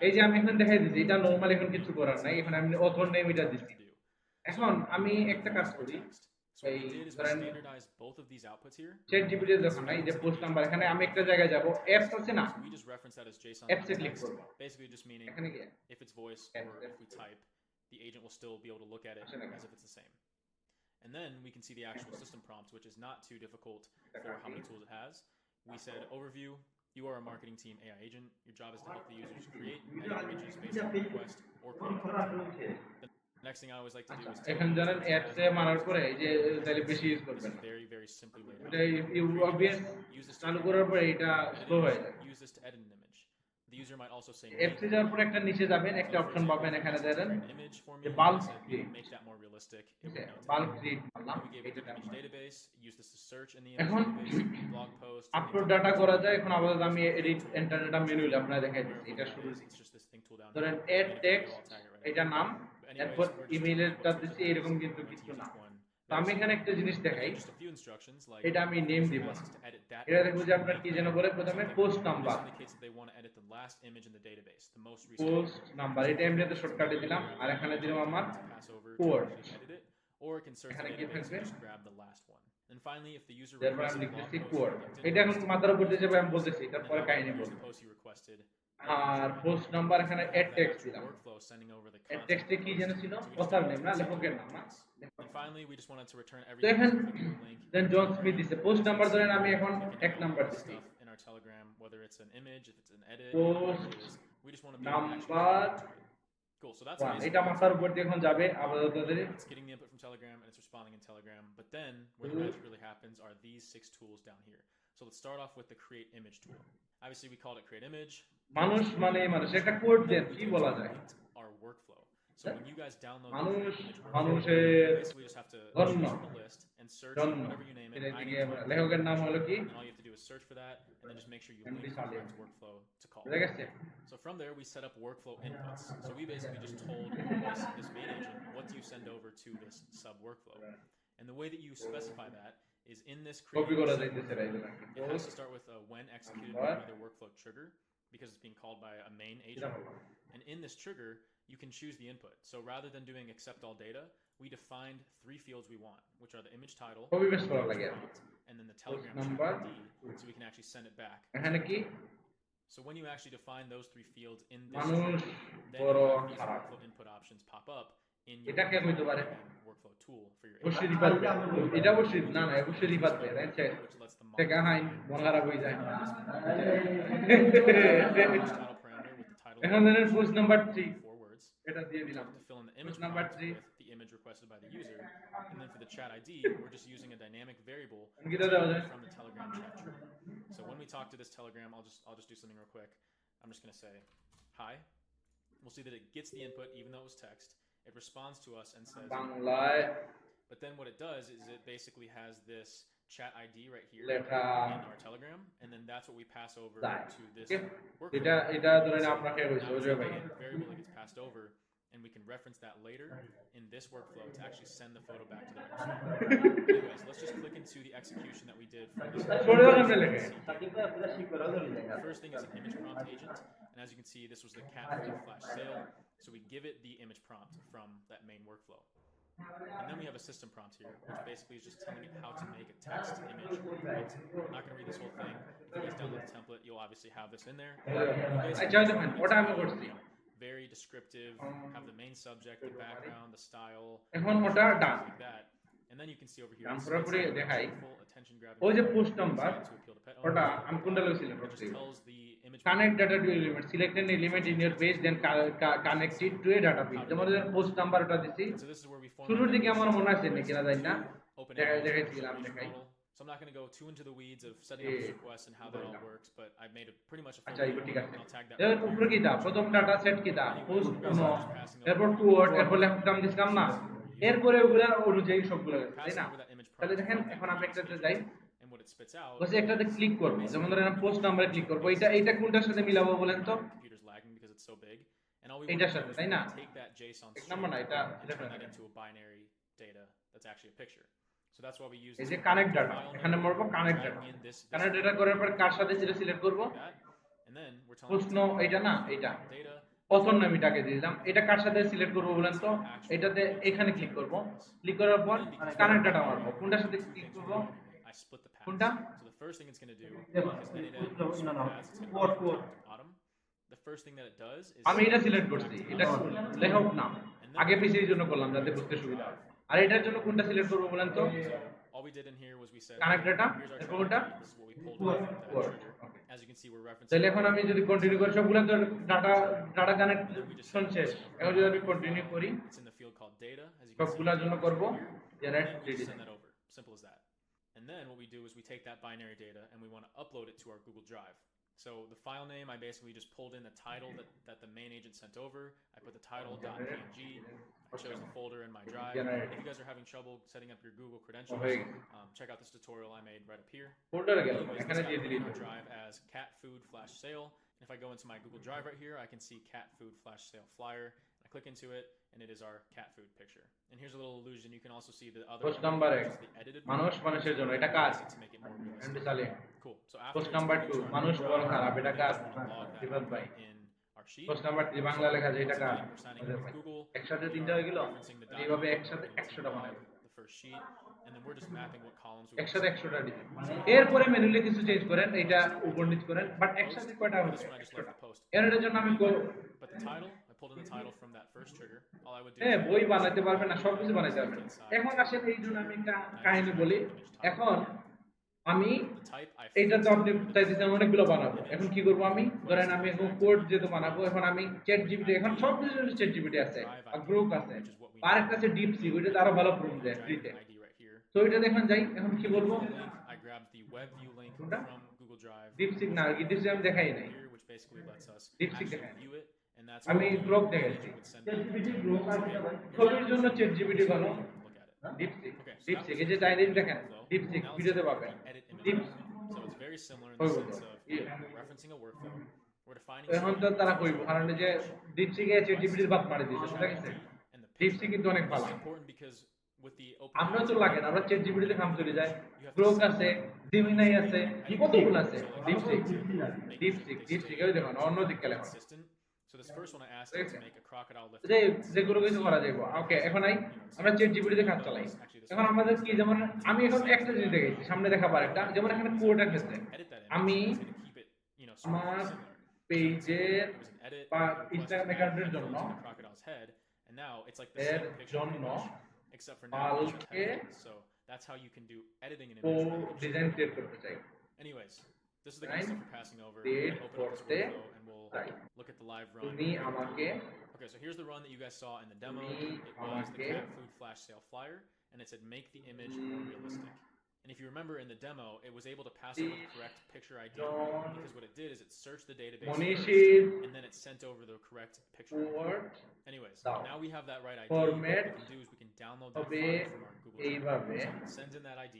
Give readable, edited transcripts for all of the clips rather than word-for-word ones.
এই যে আমি এখন দেখাই দিচ্ছি এটা নরমাল এখন কিছু করার নাই এখন আমি অথর নেম এটা দিচ্ছি এখন আমি একটা কাজ করি এই ধরেন চ্যাট জিপিটি যখন এই যে পোস্ট নাম্বার এখানে আমি একটা জায়গায় যাব অ্যাপস আছে না অ্যাপসে ক্লিক করব এখানে গিয়ে আসে নাকি And then we can see the actual system prompt, which is not too difficult for how many tools it has. We said overview. You are a marketing team AI agent. Your job is to help the users create, edit images based on request or create content. The next thing I always like to do is এখন জানেন অ্যাপসে মারার পরে এই যে তাহলে বেশি use করবেন না very, very simply laid out. এটা অবভিয়াস চালু করার পরে এটা স্লো হয়ে যায় Use this to edit an image. The user might also say অ্যাপসে যাওয়ার পরে একটা নিচে যাবেন একটা অপশন পাবেন এখানে দেখেন image for me. যে bulk Make that more realistic. Bulk create করলাম We gave it an image database. Use this to search in the এখন image database, blog post. Upload data করা যায় এখন আপাতত আমি এডিট ইন্টারনেটটা মেনুলে আপনারা দেখাই দিচ্ছি এটা শুরু It's just this thing tool down ধরেন here. এড টেক্সট এটা নাম এরপর ইমেইলেরটা দিচ্ছি এরকম কিন্তু কিছু না তো আমি এখানে একটা জিনিস দেখাই Just a few instructions like এটা আমি নেম দিব asks to edit that. এটা দেখো যে আপনার কি যেন বলে প্রথমে post number This indicates that they want to edit the last image in the database, the most recent. Post number এটা এমনিতে শর্টকাটে দিলাম আর এখানে দিলাম আমার Pass over Word. to edit it, or it can search the এখানে কি database থাকবে and just grab the last one. And finally, if the user তারপর requests আমি a blog লিখতেছি post কোড on LinkedIn, এটা এখন মাথার উপর দিয়ে যাবে আমি বলতেছি তারপরে কাহিনী here's বলবো the post you requested. আর পোস্ট নাম্বার এখানে এড টেক্সট দিলাম Workflow sending over the ad content. টেক্সটে কি যেন ছিল কথার নেম না লেখকের নাম না And finally, we just wanted to return তো everything. এখন Clicking the link. Then John Smith দিছে পোস্ট নাম্বার ধরেন আমি এখন এক নাম্বার দিচ্ছি Stuff in our Telegram, whether it's an image, if it's an edit, Post whatever it is, we just want to be able to actually number get into it. Cool. So that's one basically এটা মাথার উপর দিয়ে এখন যাবে আপাতত it's getting the input from Telegram and it's responding in Telegram. But then where the magic really happens are these 6 tools down here. So let's start off with the create image tool. Obviously, we called it create image. মানুষ মানে মানুষ একটা code দেন কি বলা যায় Our workflow. So when you guys download the মানুষ image workflow, মানুষের basically we just have to জন্ম choose from the list and search জন্ম whatever you name it. এটা I দিকে name it লেখকের নাম হলো কি and all you have to do is search for that and then just make sure you link Emily the Salim. correct workflow to call. বুঝা গেছে So from there, we set up workflow inputs. So we basically just told this main agent, what do you send over to this sub workflow? And the way that you specify that is in this copy create করা image যাইতেছে sub right workflow, it has to start with a when executed by another workflow trigger because it's being called by a main agent. And in this trigger, you can choose the input. So rather than doing accept all data, we defined 3 fields we want, which are the image title, copy paste করা লাগে prompt, and then the Telegram number. chat ID, so we can actually send it back. এখানে কি So when you actually define those 3 fields in this মানুষ trigger, then বড় you have these খারাপ workflow input options pop up in your এটা কে হইতে পারে workflow tool for your অবশ্যই রিপাত এটা অবশ্যই না না অবশ্যই রিপাত দেয় রাইট which lets the থেকে হাই মন খারাপ হয়ে যায় image title parameter with the title এখন ধরেন পোস্ট নাম্বার 3 4 words. এটা দিয়ে দিলাম To fill in the image number prompt 3 with the image requested by the user, and then for the chat ID, we're just using a dynamic variable কিটা দেওয়া যায় from the Telegram chat tree. So when we talk to this Telegram, I'll just do something real quick. I'm just gonna say hi. We'll see that it gets the input even though it was text. It responds to us and says, বাংলায় but then what it does is it basically has this chat ID right here লেখা in our Telegram, and then that's what we pass over যায় to this Okay. workflow. এটা এটা ধরেন আপনাকে কইছে Now, বুঝবে ভাই it's a variable that gets passed over, and we can reference that later in this workflow to actually send the photo back to the website. Anyways, let's just click into the execution that we did for this. ছোট ধরনের লেখে The first thing is an image prompt agent, and as you can see, this was the cat food flash sale. So we give it the image prompt from that main workflow. And then we have a system prompt here, which basically is just telling it how to make a text, image, or prompt. I'm not going to read this whole thing. If you guys download the template, you'll obviously have this in there. আচ্ছা দেখেন ওটা আমি করছি Very descriptive, have the main subject, the background, the style, এখন ওটা ডান like that. And then you can see over here, done this পুরোপুরি is দেখাই full attention grabbing ওই যে post number to appeal to pet ওটা owners. আমি কোনটা লইছিলাম It just করছি tells the image connect data to element select an element in your page then connect it to a data field যেমন post number ওটা দিছি So this is where we form শুরুর দিকে আমার মনে আছে নাকি না জানি না open দেখাইছিলাম দেখাই So I'm not going to go too into the weeds of setting up this request and how that all works, but I've made a pretty much a full আচ্ছা video, এগুলো ঠিক আছে and I'll tag that. এর উপরে কি দা প্রথম data set কি দা post কোনো এরপর টুয়ার্ড এরপর লেফটাম দিছিলাম না এরপরে ওগুলা অনুযায়ী সবগুলো গেছে তাই Passing না over that image তাহলে prompt দেখেন এখন আমি একটাতে যাই and what it spits out. বসে একটাতে ক্লিক করব যেমন ধরেন পোস্ট নাম্বারে ক্লিক করব এটা কোনটার সাথে মিলাবো বলেন তো Computer's lagging because it's so big, and all we এইটার want to সাথে do is তাই না take that JSON এক string নাম্বার না এটা and turn that into a binary data that's actually a picture. So that's why we use এই this যে connect data file name, এখানে মারবো connect data dragging in this connect data করার পর কার সাথে সেটা সিলেক্ট করব that, and then we're telling it প্রশ্ন to এটা না এটা data অথর নাম এটাকে দিয়ে দিলাম। এটা কার সাথে সিলেক্ট করবো বলেন তো? এটাতে এখানে ক্লিক করব। ক্লিক করার পর কানেক্ট ডাটা মারবো। কোনটার সাথে ক্লিক করব? I split the paths. কোনটা? So the first thing it's going to do, because edit split paths, it's going to go from top to bottom. The first thing that it does is আমি এটা select করছি। এটা layout নাম। আগে পিছিয়ে জন্য করলাম যাতে বুঝতে সুবিধা হয়। আর এটার জন্য কোনটা সিলেক্ট করব বলেন তো? all we did in here was we said connect data here's our এরপর trigger. কোনটা? This is what we pulled off with that Word. trigger. As you can see, we're referencing. তাহলে এখন আমি যদি কন্টিনিউ করি সবগুলো তো ডাটা কানেকশন শেষ। এখন যদি আমি কন্টিনিউ করি It's in the field called data. As you can see, সবগুলোর জন্য করব generate and we 3D। just send that over. Simple as that. And then what we do is we take that binary data and we want to upload it to our Google Drive. So the file name, I basically just pulled in the title that the main agent sent over. I put the title .png. I chose the folder in my drive. If you guys are having trouble setting up your Google credentials, check out this tutorial I made right up here. ফোল্ডারে গেল Anyways, এখানে this দিয়ে got দিলি in our drive as cat food flash sale. And if I go into my Google Drive right here, I can see cat food flash sale flyer. I click into it, and it is our cat food picture. And here's a little illusion. You can also see the other post one, number which 1 is the edited মানুষ মানুষের জন্য এটা কার? to make it more realistic. And চালিয়ে Cool. So after post it's number finished 2 running, মানুষ বড় খারাপ এটা কার? we just wanna log that বিপদ ভাই। in our sheet. Post number 3 Bangla লেখা আছে এটা কার? We're signing in with Google. একসাথে We তিনটা are হয়ে গেল। referencing the এইভাবে document, একসাথে we're 100টা log বানাবো। the first sheet, and then we're just mapping what columns we want. একসাথে 100টা দিবেন। এরপরে ম্যানুয়ালি কিছু চেঞ্জ করেন এটা উপর নিচ করেন বাট একসাথে কয়টা হবে? This one I just left 100টা। the post. এর জন্য আমি But the title, I pulled in the title from that first trigger. All I would do হ্যাঁ is বই বানাতে পারবেন না সবকিছু বানাতে পারবেন। এখন আসেন এই জন্য আমি একটা কাহিনী বলি। এখন আমি the type I এইটা তো আপনি চাইতেছেন অনেকগুলো বানাবো। এখন কি করব আমি? ধরেন আমি এখন কোড যেহেতু বানাবো এখন আমি চ্যাট জিপিটি এখন সব কিছু চ্যাট জিপিটি আছে। আর গ্রুপ আছে। আর একটা আছে ডিপসিক ওইটা তো আরো ভালো প্রুফ দেয় ফ্রিতে। ID right here. তো এটা দেখুন যাই এখন কি বলবো? Link, I grabbed the web view link কোনটা? from Google Drive ডিপসিক না কি ডিপসিক আমি দেখাই নাই। here, which basically lets us DeepSeek actually দেখায়। view it, and that's আমি what গ্রুপ the দেখাইছি। agent would send chat back. GPT group আর ছবির জন্য চ্যাট জিপিটি ভালো। Look at it. DeepSeek Okay, so DeepSeek that এই was যে the Chinese workflow. দেখেন ডিপসিক Now let's ভিডিওতে take পাবেন। the edit image ডিপস option. So it's very similar in ওই the বলবো। sense of referencing a workflow. We're defining এখন তো তারা কইব কারণ এই যে ডিপসিকে চ্যাট জিপিটির বাদ মারি দিয়েছে বুঝা গেছে? and the ডিপসিক কিন্তু অনেক This ভালো। is important because with the open আমরা তো লাগে না আমরা চ্যাট জিপিটিতে কাম চলে যায়। গ্রোক আছে, জিমিনাই আছে, কতগুলো আছে। ডিপসিক ডিপসিক ওই দেখুন অন্য দিকে লেখা। consistent. So this first one I asked it to make a crocodile lift. যে যেগুলো কিছু করা যাবে। ওকে এখন আমরা চ্যাট জিপিটিতে কাজ চালাই। এখন আমাদের কি যেমন আমি এখন একটা জিনিস দেখাইছি সামনে দেখা আরেকটা যেমন এখানে কোডের ক্ষেত্রে Edit that আমি image. It's going to keep it, sort of আমার similar. পেজের It was an edit. বা request ইনস্টাগ্রাম to add অ্যাকাউন্টের the জন্য crocodile's head, and now it's like the এর same picture of the জন্য image, except for now it's just কালকে headlines. So that's how you can do editing an ও image. with Image design Studio. Create করতে চাই। Anyways, this is the kind of stuff we're passing over. Create We'll open up this করতে workflow and we'll চাই। look at the live run. তুমি আমাকে Okay, so here's the run that you guys saw in the demo. তুমি It was the আমাকে cat food flash sale flyer, and it said make the image more realistic. And if you remember in the demo, it was able to pass over the correct picture ID because what it did is it searched the database মনীষীর first, and then it sent over the correct picture ID. Word Anyways, দাও। now we have that right ID. Format What we can do is we can download that হবে file from our Google Drive. এইভাবে So it sends in that ID.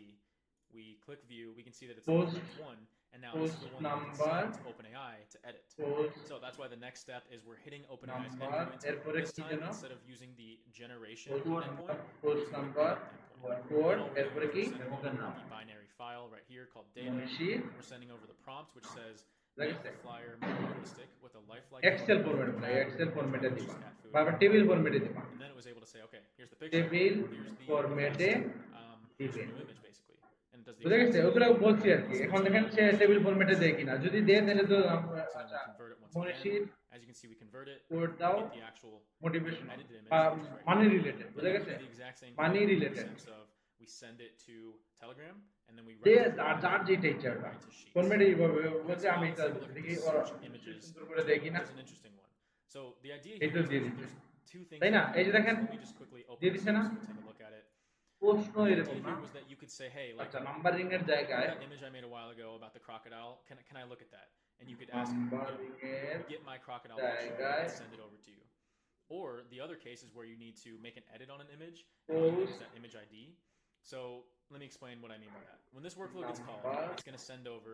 We click view. We can see that it's Post- the correct one, and now this is the post one that we can number send to OpenAI to edit. Post So that's why the next step is we're hitting OpenAI's Number, endpoint. এরপরে This কি time, যেন? instead of using the generation post endpoint, post number endpoint. Code All we're এরপরে doing কি is we're sending over the binary file right here called data. মনীষীর We're sending over the prompt which says Like make I the said. flyer more realistic with a lifelike Excel photo format বলে Excel ফরম্যাটে which is দিবা cat food. বা table ফরম্যাটে দিবা And then it was able to say, okay, here's the picture. Table Here's the ফরম্যাটে here's the দিবেন। new image basically. And it does the বুঝা গেছে ওগুলো বলছি আর কি এখন দেখেন সে টেবিল ফরম্যাটে দেয় কিনা যদি দেয় তাহলে তো So then আচ্ছা we convert it once মনীষীর again. As you can see, we convert it. Code We দাও get the actual motivation edited image. বা which is right money here. Related বুঝা And we গেছে do the exact same Money thing in the related. sense of we send it to Telegram and then we যে write it যার যেটা ইচ্ছাটা into Sheets. ফরম্যাটে এইভাবে বলছে আমি Let's এটা take a look at দেখি the ওরা search images. সুন্দর করে দেয় কিনা Here's an interesting one. So the idea এই here তো is দিয়ে there's দিচ্ছে two things. তাই না that we এই যে can do. দেখেন So let me just quickly open দিয়ে this দিচ্ছে up না so we can take a look at it. প্রশ্ন The এরকম idea না here was that you could say, hey, like আচ্ছা নাম্বারিং এর জায়গায় that image I made a while ago about the crocodile, can I look at that? And you could ask, numbering এর get my crocodile picture জায়গায় and send it over to you. Or the other case is where you need to make an edit on an image and all you need is that image ID. So let me explain what I mean by that. When this workflow gets called, it's going to send over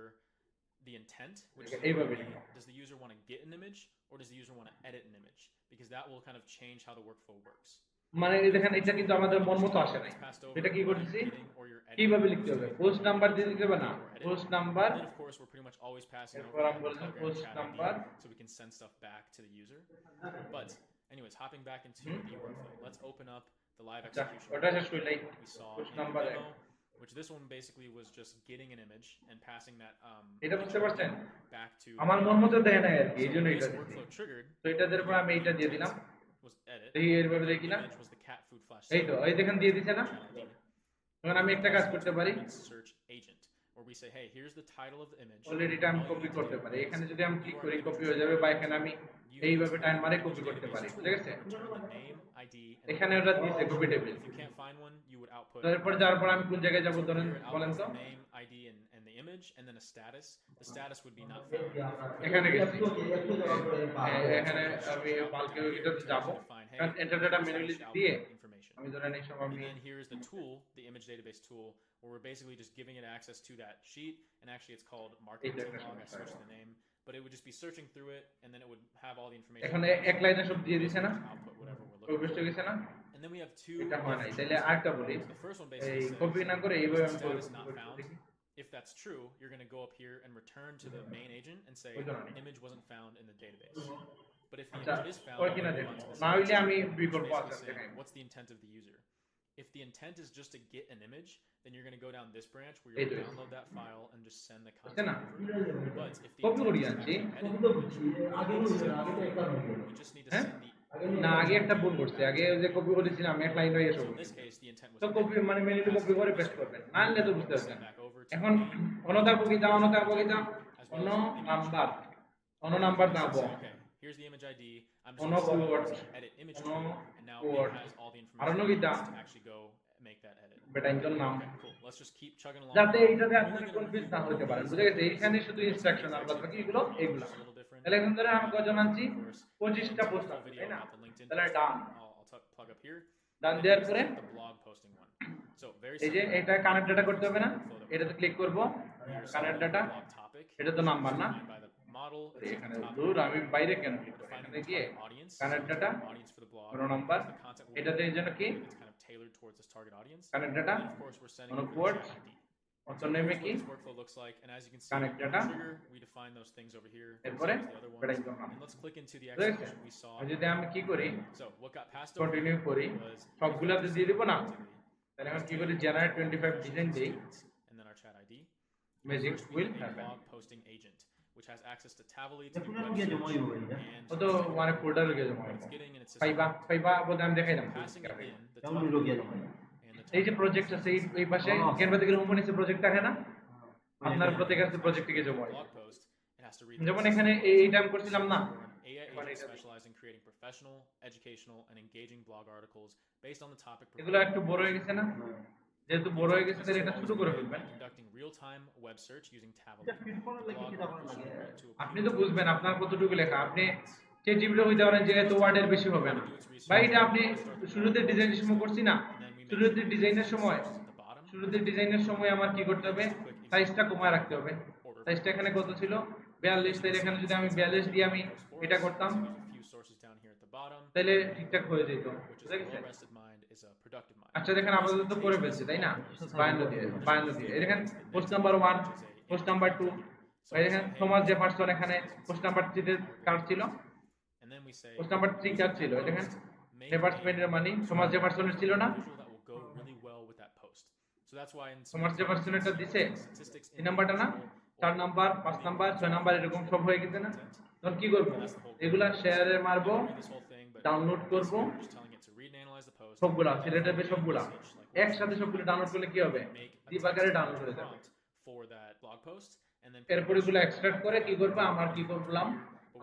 the intent, which is going to be, does the user want to get an image or does the user want to edit an image? Because that will kind of change how the workflow works. মানে এই দেখেন এটা কিন্তু আমাদের মন মতো আসে নাই। passed over এটা কি by করতেছি, editing or you're editing কিভাবে লিখতে হবে, পোস্ট নাম্বার দিয়ে দিতে হবে না, post number, and then of course we're pretty much always passing over এরপর that আমি বললাম Telegram post chat number, ID so we can send stuff back to the user. But anyways, hopping back into the workflow, let's open up the live আচ্ছা execution ওটা শেষ করলেই we saw post in the number demo, which this one basically was just getting an image and passing that এটা বুঝতে পারছেন, back to আমার মন মতো দেয় না আর কি, এই জন্য so এটা this দিচ্ছি। workflow triggered তো এটা দেওয়ার পর আমি এইটা দিয়ে দিলাম, was edit. এই এইভাবে দেখি না, Image was the cat food flash এই তো এই দেখেন দিয়ে দিছে না। ID. এখন আমি একটা কাজ করতে পারি, Search agent where we say, hey, here's the title of the image. Already এটা আমি কপি করতে পারি, এখানে যদি আমি ক্লিক করি কপি হয়ে যাবে, বা এখানে আমি এইভাবে টাইম মারে কপি করতে পারি, ঠিক আছে। Return the name, ID, and এখানে ওটা দিয়েছে copy table, if you can't find one, you would output তারপর যাওয়ার পর আমি কোন জায়গায় যাবো ধরেন here it বলেন outputs তো, the name, ID, and the image, and then a status. The status would be not found. এখানে গেছি, এখানে আমি বালকে এটাতে যাবো, Define, hey, কারণ এন্টার ডাটা ম্যানুয়ালি output দিয়ে information. আমি ধরেন এই সময় And আমি then here's the tool, the image database tool, where we're basically just giving it access to that sheet. And actually, it's called marketing log. I searched the name, but it would just be searching through it, and then it would have all the information. এখন এক লাইনে সব দিয়ে দিছে না, Output whatever we're copy looking paste for. গেছে না, And then we have two. এটা হয় নাই, different তাহলে আরেকটা বলি, The first one এই basically কপি says না করে এইভাবে আমি status not কপি found. দেখি। If that's true, you're going to go up here and return to the main agent and say ওই জন্য নেই। image wasn't found in the database. But if the আচ্ছা image is found, ওর কিনা we'll দেখো, move on to the না second হইলে step, আমি which is বিকল্প basically আছে saying, দেখাই। what's the intent of the user? If the intent is just to get an image, then you're going to go down this branch where এই you're তো going to এই। download that file and just send the বুঝছে content না, over. But if the copy intent করি is to আনছি, you just need to হ্যাঁ? send the না আগে একটা ভুল করছে, আগে ওই যে কপি করেছিলাম আমি এক লাইন হয়ে so সব, in this case the intent was তো কপি মানে ম্যানুয়ালি কপি করে পেস্ট করবেন, না হলে তো বুঝতে পারছেন। back over to এখন অনতা বগিতা অন্য নাম্বার, অন্য নাম্বার দাও, okay, here's the image ID. I'm অন্য just going code, to edit image অন্য tool, and now code, it has all the আর অন্য information কিটা to actually go make that edit. বেটা ইনজন নাম, Okay, cool. Let's just keep chugging along. যাতে এইটাতে আপনারা confuse না হতে পারেন, বুঝে গেছে, এইখানে শুধু ইনস্ট্রাকশন আর বাকি এগুলো এইগুলো। It's a little different. তাহলে এখন ধরে আমি কজন আনছি, Of course, 25টা পোস্ট full আছে video তাই না, about the LinkedIn তাহলে post. Done, I'll plug up here. Done And দেওয়ার this পরে is the blog posting one. So very এই যে similar. এটা কানেক্ট ডাটা করতে হবে না, এটাতে ক্লিক করব, Here's connect the data, blog topic. এটা তো নাম্বার না, Defined by the model. It's এখানে the topic. দূর আমি বাইরে কেন ক্লিক করি, Defining এখানে the গিয়ে target audience. Connect data, Audience for the blog. কোনো নাম্বার, The content will এটাতে এই জন্য কি it's kind of tailored towards this target audience. Connect data, And of course, we're sending কোনো it to code, the chat ID. অত নেমে Here's কি what this workflow looks like, and as you can see, Connect with the data. trigger, we define those things over here. এরপরে Same as the other বেটা ones. Income নাম, And let's click into the বুঝে গেছে, execution we saw. আর যদি আমি কি করি So what got passed over continue করি, was সবগুলাতে দিয়ে দিব না, activity, তাহলে এখন কি করি জেনারেট 25 ডিজাইন দেই, and then our chat ID. Magic First, we will need a happen, blog posting agent, which has access to Tavily to do এখন web আমি গিয়ে search জমাই হবো এটা। and ও তো মানে ফোল্ডার হয়ে গেছে what it's getting in its system. পাইবা পাইবা বলতে আমি দেখাইলাম, Passing it in the কেমন topic লোক গিয়ে জমাই and the এই যে topic. প্রজেক্ট আছে এই পাশে ক্যানভা থেকে হোম নিচে প্রজেক্ট থাকে না, আপনার প্রত্যেক আছে প্রজেক্ট থেকে জমা হয়, Blog post, it has to read যেমন this. এখানে এইটা আমি করছিলাম না, We're an AI Funny agent that- specialized in creating professional, educational, and engaging blog articles based on the topic. এগুলো একটু বড় হয়ে গেছে না, যেহেতু বড় হয়ে গেছে তাহলে এটা ছোট করে ফেলবেন, Conducting real-time web search using Tavily. এটা ফিট করার লাগি Blog কি তখন articles লাগে are to a আপনি তো বুঝবেন আপনার কতটুকু লেখা, আপনি চেট জিপিটি হইতে পারেন যে এত ওয়ার্ডের বেশি হবে না, ভাই এটা আপনি শুরুতে ডিজাইনের সময় করছি না, শুরুতে ডিজাইনের সময়, at the bottom. শুরুতে ডিজাইনের সময় আমার কি করতে হবে, সাইজটা কমায় রাখতে হবে, সাইজটা এখানে কত ছিল 42, তাহলে এখানে যদি আমি 42 দিয়ে আমি এটা করতাম There's a few sources down here at the bottom, তাহলে ঠিকঠাক হয়ে যেত, which is বুঝা a গেছে। well-rested mind is a productive mind. আচ্ছা দেখেন আপাতত করে ফেলছি তাই না, 52 দিয়ে এই দেখেন পোস্ট নাম্বার 1, পোস্ট নাম্বার 2, এই দেখেন থমাস জেফারসন এখানে পোস্ট নাম্বার 3 তে কার্ড ছিল, And then we say post number 3 card ছিল, এই দেখেন make জেফারসনের মানি থমাস জেফারসনের ছিল না, a visual that will go really well with that post. So that's why in Thomas জেফারসনেরটা দিছে, statistics 3 নাম্বারটা না, 4 নাম্বার 5 নাম্বার 6 নাম্বার এরকম সব হয়ে গেছে না, তখন কি করব, এগুলা শেয়ারে মারবো, read this whole thing, but download করব, we're just telling it to read and analyze the post. সবগুলা সিলেটের সবগুলা একসাথে সবগুলো ডাউনলোড করলে কি হবে, দ্বীপ আকারে ডাউনলোড হয়ে যাবে, Prompt for that blog post, and then এরপর এগুলো এক্সট্রাক্ট করে কি করব, আমার কি করলাম,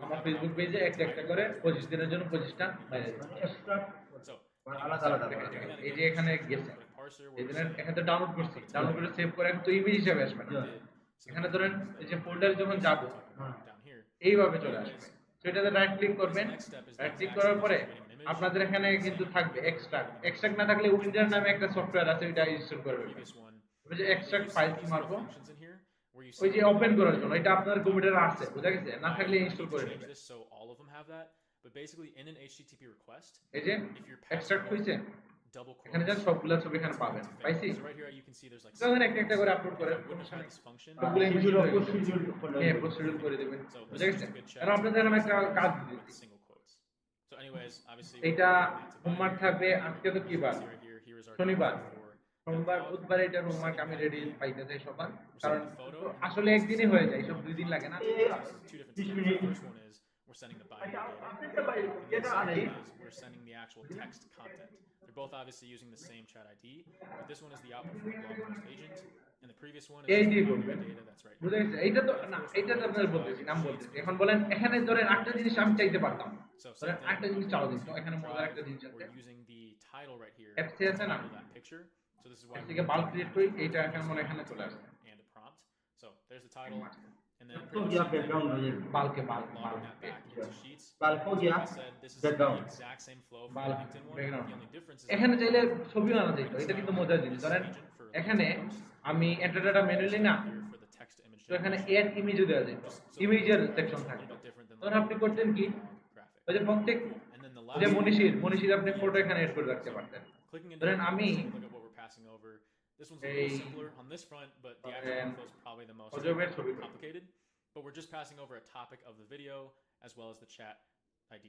আমার ফেসবুক পেজে একটা একটা করে 25 দিনের জন্য 25টা বাইরে দেব, so আলাদা আলাদা এই যে এখানে গেছে put a parser এই where দিনের এখানে তো ডাউনলোড করছি, ডাউনলোড করে সেভ করে এখন তো ইমেজ হিসেবে আসবে না, এখানে ধরেন এই যে ফোল্ডারে যখন যাব down here. এইভাবে চলে আসবে, সেটাতে রাইট ক্লিক করবেন, Next step is right the click exact করার same পরে as creating an image. আপনাদের এখানে কিন্তু থাকবে এক্সট্রাক্ট না থাকলে উইন্ডার নামে একটা সফটওয়্যার আছে ওইটা ইনস্টল করে রাখবেন, Previous one. ওই যে এক্সট্রাক্ট ফাইল These মারবো, little functions in here where you ওই see যে ওপেন করার জন্য, এটা আপনার কম্পিউটারে আছে বুঝা গেছে, না থাকলে ইনস্টল করে change নেবেন, this so all of them have that. But basically, in an HTTP request, এই যে if you're passing extract over হয়েছে double এখানে quotes, যা সবগুলা ছবি এখানে পাবেন to fail. পাইছি So right here, you can see there's like তখন 7 একটা একটা quotes. করে আপলোড If করে I wouldn't have had this function, সবগুলো it এমনি would হ্যাঁ প্রসিডিউর করে দিবেন So বুঝা this is গেছে just a good check. এখন আপনাদের আমি একটা কাজ with দিচ্ছি single quotes. So anyways, obviously, we're এটা putting that to homework value. থাকবে আজকে তো কি You bar can see right here, here is our শনিবার template for সোমবার the বুধবার এটা blog. হোমওয়ার্ক আমি Setting রেডি ID. পাইতে চাই সবার We're কারণ setting the photo. আসলে একদিনই হয়ে যায় সব 2 দিন লাগে না So this is two different steps. The first one is we're sending the binary data. And the second is we're sending the actual text content. They're both obviously using the same chat ID, but this one is the output from the blog post agent, and the previous one is এই the দিয়ে binary করবেন data that's right বুঝা here. গেছে এইটা তো না এইটা তো আপনাদের বলতেছি নাম বলতেছি এখন বলেন এখানে ধরেন একটা জিনিস আমি চাইতে পারতাম So ধরেন same একটা thing. জিনিস চাও দিন তো এখানে মজার একটা জিনিস আছে We're using the title right here FC to আছে না title that picture. So this is why থেকে বাল্ক ক্রিয়েট করি এইটা এখন মনে এখানে চলে আসছে and a prompt. So there's the title, and then तो गया बैकग्राउंड हो जाएगा বাল্কে bulk logging that back into Sheets. बाल हो So गया like I said, this is background the exact same flow from the Bulk LinkedIn one. background. The only difference is এখানে চাইলে ছবি আনা যেত এটা কিন্তু মজার জিনিস ধরেন এখানে আমি এন্টার ডাটা ম্যানুয়ালি না here for the text to image তো এখানে generation. এড ইমেজও দেওয়া যেত ইমেজের সেকশন থাকতো তখন আপনি করতেন কি graphic. ওই যে প্রত্যেক And then the যে last মনীষীর আপনি ফটো এখানে এড করে রাখতে পারতেন clicking into ধরেন the আমি look at what we're passing over. This one's a little এই simpler on this front, but the actual ধরেন workflow is probably the most অজবের ছবি করব। complicated. But we're just passing over a topic of the video as well as the chat ID.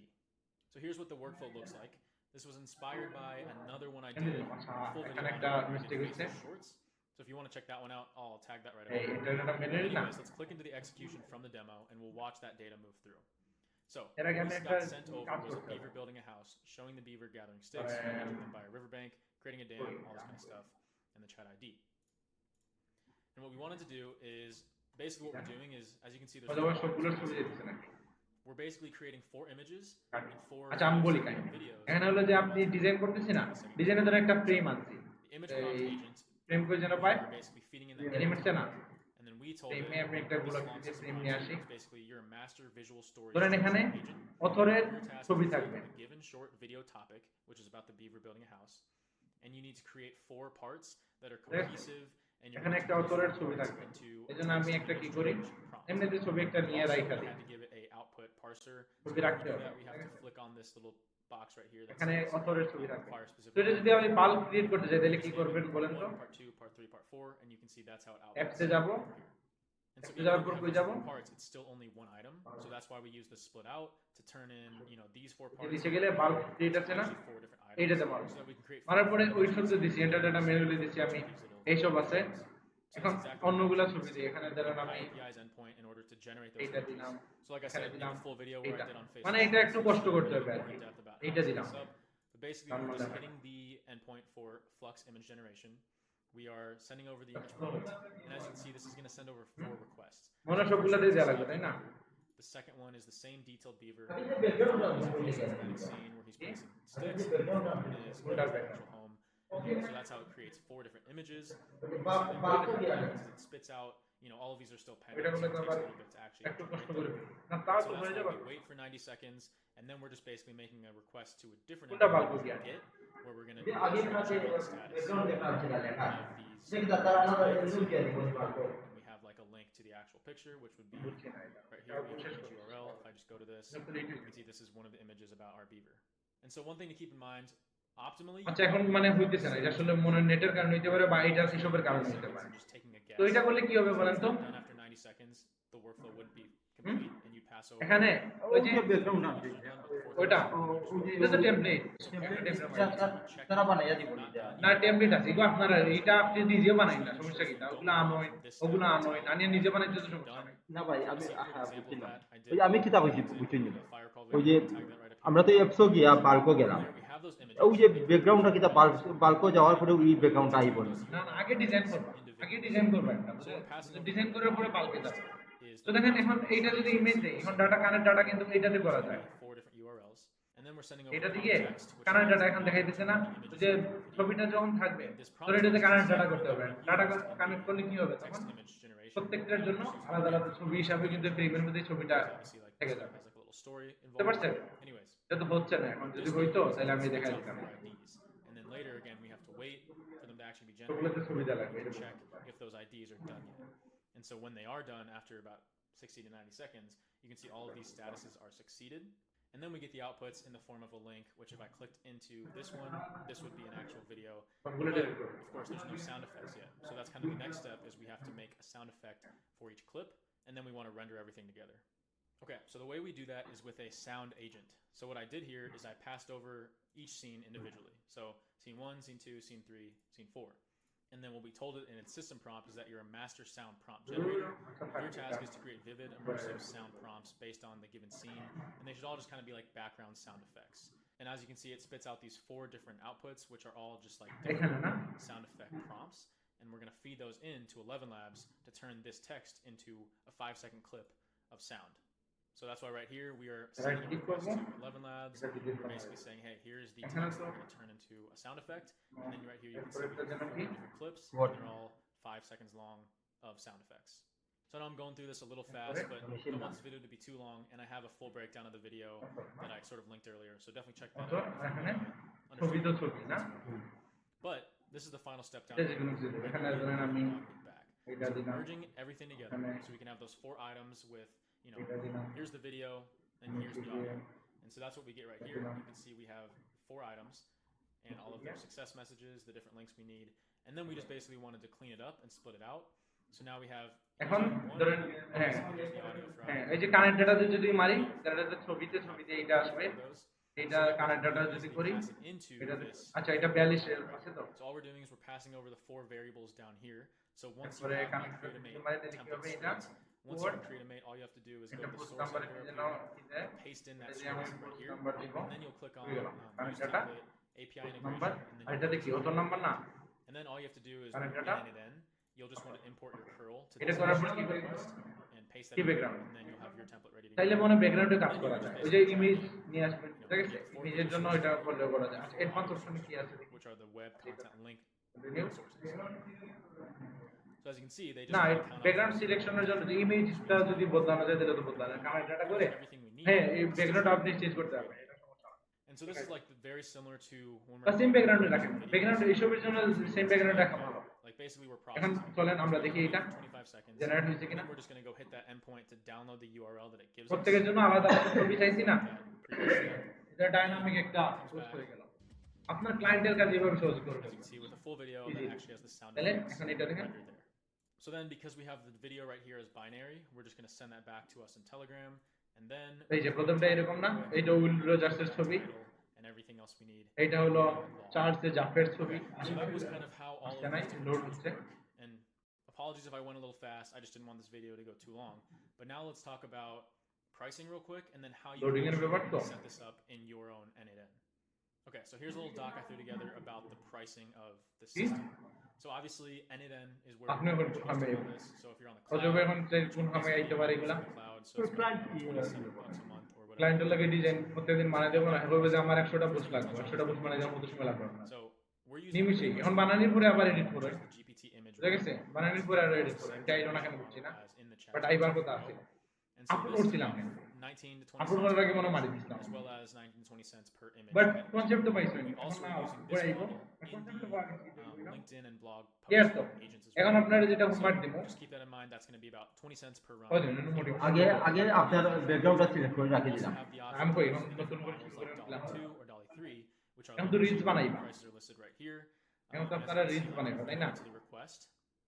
So here's what the workflow looks like. This was inspired by another one I did, আচ্ছা a full video এখানে on একটা it where I did mistake হয়েছে Facebook Shorts. So if you want to check that one out, I'll tag that right এই away. Enter data manually না Anyways, let's click into the execution from the demo and we'll watch that data move through. So এর আগে what আমি we একটা got sent over কাজ was a করতে হবে beaver building a house, showing the beaver gathering sticks, ধরেন managing them by a riverbank, creating a dam, all this kind of stuff, and the chat ID. And what we wanted to do is basically what we're doing is, as you can see, there's অজবের four সবগুলোর images. ছবি দিতেছে নাকি We're basically creating 4 images and 4 আচ্ছা আমি বলি কাহিনী videos. এখানে হলো যে আপনি ডিজাইন করতেছি না ডিজাইনের ধরে একটা ফ্রেম আনছি The image prompt এই agent, ফ্রেম করে যেন we পায় are basically feeding in that এলিমেন্টসে না and then we told it ফ্রেমে আমি একটা this ব্লক long দিয়ে system ফ্রেম prompt নিয়ে agent আসি is basically you're a master visual story ধরেন এখানে agent. অথরের Your task ছবি is to থাকবে take a given short video topic, which is about the beaver building a house, and you need to create 4 parts that are cohesive and you're এখানে going একটা to অথরের convert ছবি those থাকবে into এজন্য আমি text একটা কি image করি generation prompt. এমনিতে ছবি একটা নিয়ে Also, রাইখা we দিই had to give it a output parser. So ছবি in order রাখতে to do হবে that, we have to flick on this little box right here that এখানে says অথরের ছবি থাকবে require তো specific এটা যদি আমি বাল্ক ক্রিয়েট করতে চাই তাহলে কি করবেন বলেন তো part 2, part 3, part 4, and you can see that's how it অ্যাপসে outputs. যাব And so অ্যাপসে even যাওয়ার though পর we কই have যাব those 4 parts, it's still only one item. So that's why we use the split out to turn in, these 4 parts. নিচে গেলে bulk create আছে না Actually 4 different items. এইটাতে মারব So that we can create মারার 4 পরে ওই images ছবি দিছি এন্টার ডাটা ম্যানুয়ালি দিছি আমি these little এইসব আছে items. So এখন that's exactly অন্যগুলা ছবি দিই এখানে ধরেন the আমি API's endpoint in order to generate those এইটা images. দিলাম So like I এখানে said, in দিলাম the full video where এইটা I did on Facebook, মানে এটা একটু কষ্ট করতে হবে আর more কি in depth about how এইটা to set দিলাম this up. But basically, তার we're মধ্যে just hitting the endpoint for Flux image generation. We are sending over the image prompt, and as you can see, this is going to send over 4 requests. মনে হয় সবগুলা দিয়ে দেওয়া লাগবে তাই না The second one is the same detailed beaver. background He's in a scene where he's placing sticks. The third one is What the are they? actual home. So that's how it creates 4 different images. बाल हो गया It spits out, all of these are still pending. এটা So করলে it তো takes a আবার little bit to actually একটু generate কষ্ট them. করে ফেলি। না তাও So তো হয়ে that's যাবে why we wait for 90 seconds, and then we're just basically making a request to a different কোনটা endpoint বাল্ক called গিয়া Git, where we're going to ये आगे का से check the status बैकग्राउंड देखना चाहिए लेखा of these. देख दाता ना रिज्यूम किया देखो इस बात को And we have like a link to the actual picture, which would be বুঝছি না এটা right here. We have the URL. If I just go to this, you can see this is one of the images about our beaver. And so one thing to keep in mind, optimally, আচ্ছা এখন মানে হইতেছে না এটা আসলে মনে নেটের কারণে হইতে পারে বা এটা এসবের কারণে হইতে পারে just taking a guess. তো এটা করলে কি হবে বলেন তো Done after 90 seconds, the workflow wouldn't be complete, and you pass over. এখানে ওই যে बैकग्राउंड ना ওইটা এটা তো টেমপ্লেট तरह बनाया दी बोली जा না টেমপ্লেট আছে এগুলো আপনারা এটা আপনি নিজে বানাইন না সমস্যা কি তা ওগুলো আনয় ওগুলো আনয় আনিয়ে নিজে বানাইতে তো সমস্যা নাই না ভাই আমি See, for example, বুঝছি না that I did ওই আমি কিতাব বুঝছি না the fire call ওই video, যে tag that right up আমরা তো অ্যাপসও গিয়া বাল্কও গেলাম here. We have those images. ওই যে ব্যাকগ্রাউন্ডটা কিতা বাল্কও যাওয়ার পরে ওই ব্যাকগ্রাউন্ডটা আইব না না না আগে ডিজাইন করবা আগে ডিজাইন করবা একটা ডিজাইন করার পরে পাল্টে যাবে Is তো দেখেন এখন এইটা যদি ইমেজ দেই এখন ডাটা কানেক্ট ডাটা কিন্তু এইটাতে করা যায় 4 different URLs, and then we're sending over এটা the দিকে context, which connect is data এখন দেখাইতেছে না ওই যে ছবিটা যখন থাকবে তো এটাতে কানেক্ট ডাটা করতে হবে ডাটা কানেক্ট করলে কি হবে তখন text image generation. প্রত্যেকটার জন্য আলাদা আলাদা ছবি হিসাবে কিন্তু ফ্রেমের মধ্যে ছবিটা Obviously, like থেকে this যাবে has like a little story বুঝতে involved. পারছেন Anyways, এটা তো হচ্ছে না এখন যদি হইতো তাহলে আমি দেখাই দিতাম for IDs, and then later again we have to wait for them to actually be সবগুলোতে generated ছবি দেওয়া লাগবে to এটা check if those IDs are done yet. And so when they are done after about 60 to 90 seconds, you can see all of these statuses are succeeded. And then we get the outputs in the form of a link, which if I clicked into this one, this would be an actual video. সবগুলো But delete করো। of course, there's no sound effects yet. So that's kind of the next step is we have to make a sound effect for each clip, and then we want to render everything together. Okay, so the way we do that is with a sound agent. So what I did here is I passed over each scene individually. So scene 1, scene 2, scene 3, scene 4. And then what we told it in its system prompt is that you're a master sound prompt generator. Your task is to create vivid, immersive sound prompts based on the given scene, and they should all just kind of be like background sound effects. And as you can see, it spits out these 4 different outputs, which are all just like different sound effect prompts. And we're going to feed those into 11 Labs to turn this text into a 5-second clip of sound. So that's why right here we are sending a request to 11 Labs. We're basically saying, hey, here's the text that we're going to turn into a sound effect. And then right here you can see we have 4 different clips. And they're all 5 seconds long of sound effects. So now I'm going through this a little fast, but I don't want this video to be too long. And I have a full breakdown of the video that I sort of linked earlier. So definitely check that out. But this is the final step down here. Merging everything together so we can have those 4 items with, you know, here's the video and here's the audio. And so that's what we get right here. You can see we have 4 items and all of their success messages, the different links we need. And then we just basically wanted to clean it up and split it out. So now we have এখন ধরেন এই যে connect ডাটাতে যদি মারি ডাটাতে ছবিতে এইটা আসবে এটা কানেক্ট ডাটা যদি করি এটা আচ্ছা এটা 42 এর আছে তো So all we're doing is we're passing over the 4 variables down here. So once you তারপরে have কানেক্ট create a মারি mate তাহলে কি হবে template এটা script, once you can create a mate, all you have to do is go এটা to the post source number editor কি up জানো here, কি দেয় paste in that এই যে script আমি right পোস্ট here, নাম্বার দিব and then you'll click on use connect data template API number integration, আর এটা দেখি অটো নাম্বার না and then all you have to do is Connect when data. you in, you'll just want to import your curl to এটা this করার পর কি request করব and paste that কি in, background? and then you'll have your template ready to go. তাইলে মনে ব্যাকগ্রাউন্ডে কাজ করা যায় ওই যে ইমেজ নিয়ে আসবেন ঠিক আছে ইমেজের জন্য এটা করলেও করা যায় আচ্ছা অ্যাডভান্স অপশনে কি আছে Which are the web content link Continue. sources. So as you can see, they just না count on ব্যাকগ্রাউন্ড সিলেকশনের জন্য যে ইমেজটা যদি বদলানো যায় তাহলে তো বদলানো কানেক্ট ডাটা করে everything we need. হ্যাঁ এই ব্যাকগ্রাউন্ড আপনি চেঞ্জ করতে পারবেন এটা সমস্যা না And so this is like very similar to when বা সেম we're ব্যাকগ্রাউন্ডে রাখেন ব্যাকগ্রাউন্ড এইসবের জন্য সেম ব্যাকগ্রাউন্ড রাখা ভালো like basically we're এখন processing চলেন আমরা দেখি এটা 25 seconds. জেনারেট হয়েছে কিনা And we're just going to go hit that endpoint to download the URL that it gives us. প্রত্যেকের জন্য আলাদা আলাদা ছবি চাইছি না Previously, এটা ডাইনামিক একটা পোস্ট হয়ে গেল আপনার ক্লায়েন্টের কাছে এভাবে সহজ করবে as you can see with the full video that actually has the sound তাহলে effects এখন এটা দেখেন rendered there. So then because we have the video right here as binary, we're just going to send that back to us in Telegram, and then এই যে প্রথমটা এরকম না এইটা উইল রজার্সের ছবি and everything else we need. এইটা হলো Charles জাফের ছবি So that was kind of how all of জানাই these different লোড tools হচ্ছে work. And apologies if I went a little fast. I just didn't want this video to go too long. But now let's talk about pricing real quick, and then how you Loading এর can ব্যাপার তো set this up in your own N8N. Okay, so here's a little doc I threw together about the pricing of the system. So obviously N8N is where আপনি we're এখন hosting কোথায় all this. So if you're on the Ajab cloud, এখন কোন সময় আইতে পারে এগুলা cloud, so it's client about কি $27 a month or whatever. ক্লায়েন্টের লাগে ডিজাইন প্রত্যেকদিন বানাই দেবো না হবে যে আমার 100টা পোস্ট লাগবে 100টা পোস্ট বানাই দেওয়ার মতো সময় লাগবে না So we're using নিমিষেই এখন বানানির পরে আবার এডিট করবেন the GPT image বুঝা গেছে বানানির পরে আর এডিট করবেন এটা আইলো না কেন বুঝছি না as in the chat. But আইবার কথা আছে And so upload this is করছিলাম about কেন 19 to আপলোড 20 করার cents আগে মনে মারি দিছিলাম as well as 19 to 20 cents per image. But concept তো পাইছেন We এখন also না are using পরে this আইবো model in কনসেপ্ট তো the পাওয়া LinkedIn and blog Yes, post তো agents as এখন well. আপনারা যেটা So হোমওয়ার্ক দিব just keep that in mind. That's going to be about 20 cents per run. কয়জন এর মোটিভ আগে আগে আপনার ব্যাকগ্রাউন্ডটা সিলেক্ট করে রাখি We also দিলাম have the I'm going, option I'm to not use going to models put like it $2 or $3, which are এখন like তো reels বানাইবা prices are listed right here. এখন তো And as আপনারা you can রিলস see, বানাইবা তাই when না you go to the request,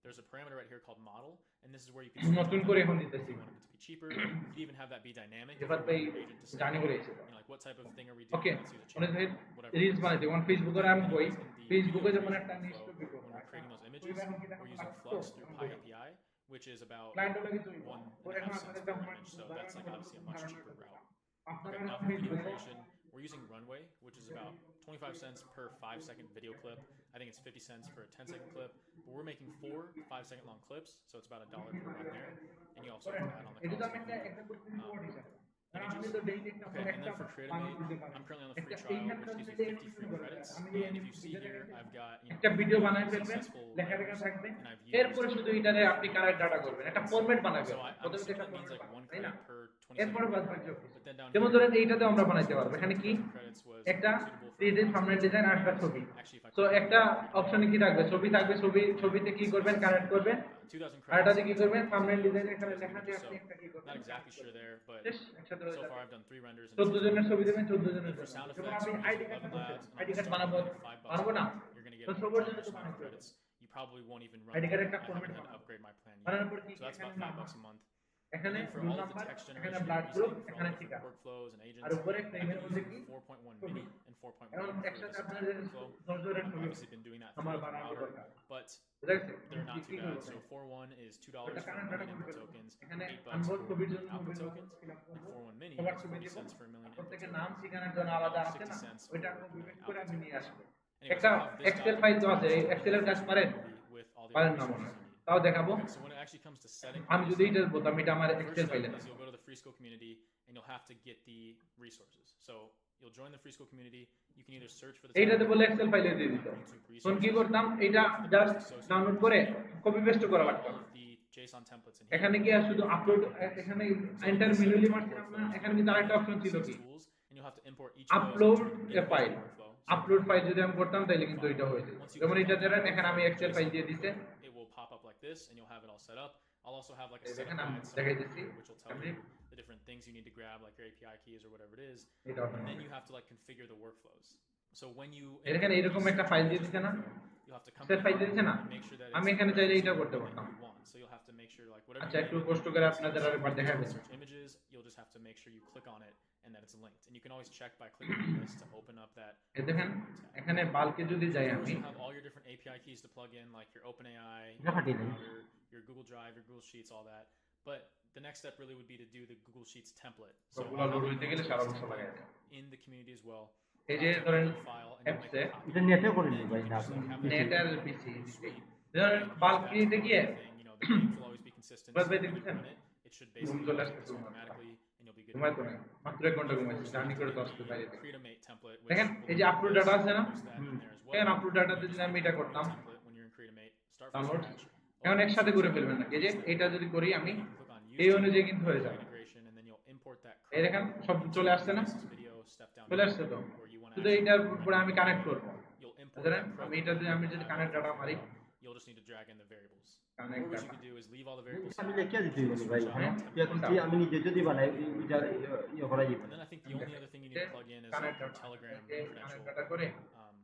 there's a parameter right here called model, and this is where you can choose নতুন the করে model. এখন If দিতেছি you want it to be cheaper, you could even have that be dynamic. If you এবার want ভাই your agent to say, জানি করে এসে you know, like what type of thing are we doing? Okay Let's use a অনেক channel, ভাই whatever. Reels বানাইতে কোন ফেসবুকে আমি কই In the ফেসবুকে video যেমন creation একটা নিশ্চিত flow, video when we're creating those images, we're using Flux through PyAPI, which is about client লাগে তুই 1.5 cents per image, so that's like obviously a much cheaper route. Okay, now for video creation, we're using Runway, which is about 25 cents per 5-second video clip. I think it's 50 cents for a 10-second clip. But we're making 4 5-second long clips, so it's about $1 per run there. And you also have to add on the এটা তো cost আমি of একটা the একটা করতে code হিসাব images. আমি তো daily একটা Okay, and একটা then for Creatimate, I'm currently on the free একটা trial, এইখানটা which gives you যদি 50 free credits. আমি And if you see here, I've got একটা ভিডিও really বানাই ফেলবেন successful লেখালেখা writers, থাকবে and I've used এরপরে শুধু এটারে আপনি কারেক্ট ডাটা করবেন একটা ফরম্যাট বানাবেন So I প্রথমে assume একটা that means ফরম্যাট like 1 তাই না credit per এরপরে বাদ বাকি সব কিছু। But then down যেমন here, ধরেন এইটাতেও আমরা বানাইতে পারবো, এখানে কি credits was একটা suitable for 3D thumbnail design আর একটা ছবি। actually if I তো একটা অপশনে কি থাকবে, ছবি থাকবে, ছবিতে কি করবেন, কানেক্ট করবেন, 2000 আর এটাতে credits. কি করবেন, থাম্বনেল ডিজাইন এখানে লেখা দিয়ে আপনি So, একটা কি করবেন, not exactly sure there, but শেষ, একসাথে হয়ে so যাবে। far I've done 3 renders and 14 জনের ছবি দেবেন, 14 জনের for জন্য। sound যেমন effects, আমি we're ID using card 11 labs, and ID I'm card starting বানাবো, with $5 পারবো না, you're going to তো get সবার জন্য তো additional বানাতে হবে। credits. You probably won't even run ID it. Card একটা I format haven't had to বানাবো, upgrade my plan বানানোর yet. পর কি So that's এখানে about নাম, $5 a month. এখানে And for roll all of the number, text এখানে generation blood we're group, using for all এখানে the ঠিকানা, workflows and agents, আর উপরে I've ফ্রেমের been মধ্যে কি using 4.1 ছবি। mini and 4.1 এখন for একসাথে this আপনাদের workflow. 10 জনের I've ছবি obviously been doing that আমার through the বানানো router, দরকার, but বুঝা গেছে? they're not কি too করবো bad. So তাই? 4.1 is $2 ওটা for connect 1 data million copy input করবো, tokens, এখানে 8 bucks আনবোর্ড for ছবির জন্য output mobile tokens, fill up and করবো, 4.1 mini সবার is ছবি 40 দেবো, cents for a million input প্রত্যেকের tokens. নাম ঠিকানার জন্য আলাদা আছে 60 না, cents ওইটা for কপি output করে আমি নিয়ে tokens. আসবো। Anyways, একটা I have this Excel document file তো আছে, in এক্সেলের কাজ the পারেন, community with all the পারেন না resources মনে you হয়, need. তাও দেখাবো। Okay, so when it actually comes to setting আমি all যদি this এইটা up, বলতাম, এটা আমার the first এক্সেল step ফাইলে is you'll go to the Freesco community and you'll have to get the resources. So you'll join the Freesco community. You can either search for the এইটাতে বলে Excel ফাইলে দিয়ে দিত, YouTube তখন কি resources. করতাম, এটা জাস্ট ডাউনলোড করে কপি পেস্ট করা লাগতো All না। of the JSON templates in here. এখানে গিয়ে শুধু আপলোড, এখানে এন্টার ম্যানুয়ালি মারছিলাম না, এখানে কিন্তু আরেকটা অপশন ছিল কি, Tools, and you'll have to import each upload of those into A an file, individual workflow. So upload file যদি আমি করতাম তাহলে কিন্তু এটা হয়ে যেত। once you যেমন click এটা on ধরেন that এখানে আমি এক্সেল ফাইল দিয়ে দিতে, it will pop up like this and you'll have it all set up. I'll also have like a এই setup দেখেন আমি guide দেখাই somewhere দিচ্ছি, here, which will tell এমনি you the different things you need to grab, like your API keys or whatever it is. এটা And open then হবে। you have to like configure the workflows. So when you এখানে এরকম একটা file দিয়ে দিতে না, you'll have to come Excel file দিয়ে দিতে না, and make sure that আমি it's এখানে চাইলে everything এটা করতে that পারতাম। you want. So you'll have to make sure like whatever আচ্ছা you একটু name it, কষ্ট করে আপনাদের আর একবার দেখাই দিন। search images, you'll just have to make sure you click on it and that it's linked. And you can always check by clicking on this to open up that. এই দেখেন এখানে বাল্কে যদি যাই First, আমি, you have all your different API keys to plug in, like your OpenAI, এটা ফাটিয়ে নেই। router, your Google Drive, your Google Sheets, all that. But the next step really would be to do the Google Sheets template. So সবগুলো I'll load have হইতে the গেলে Google সারা Sheets বছর লাগে। template in the community as well. এই যে I'll ধরেন take the file and you'll make অ্যাপসে a copy. এটা নেটে করে And নি then ভাই you না can just have net that আর পিসি suite. ধরেন And use বাল্ক that কিনতে for গিয়ে everything. You know, the names will always be consistent. Bus So ভাই when you দেখছেন, run it, it should ঘুম basically চলে do আসছে this ঘুম automatically and you'll be good to ঘুমাইতো go. না, মাত্র 1 ঘন্টা ঘুমাইছি, জার্নি করে তো আসতে বাইরে থেকে। Create a mate template, which দেখেন will এই যে আপলোড ডাটা আছে না, use that in there as well. এখন আপলোড ডাটাতে যদি আমি এটা করতাম Template when you're in Create a Mate, start from download, scratch. এখন একসাথে করে ফেলবেন না, এই যে এটা যদি করি আমি Click on এই use অনুযায়ী কিন্তু হয়ে যাবে। integration and then you'll import that এই দেখেন সব চলে আসছে না, this video step down চলে here আসছে তো, where you want to শুধু এইটার উপরে আমি কানেক্ট করবো। you'll import ধরেন that আমি এটা যদি কানেক্ট ডাটা মারি, you'll just need to drag in the variables. Or connect what you data could do is leave all the variables আমি set. লিখে দিতে বলি ভাই হ্যাঁ? যে আমি নিজে যদি বানাই এটা ইয়ে করা যাবে And then I think the only other thing you need to plug in is like connect your data, Telegram connect credential. Data করে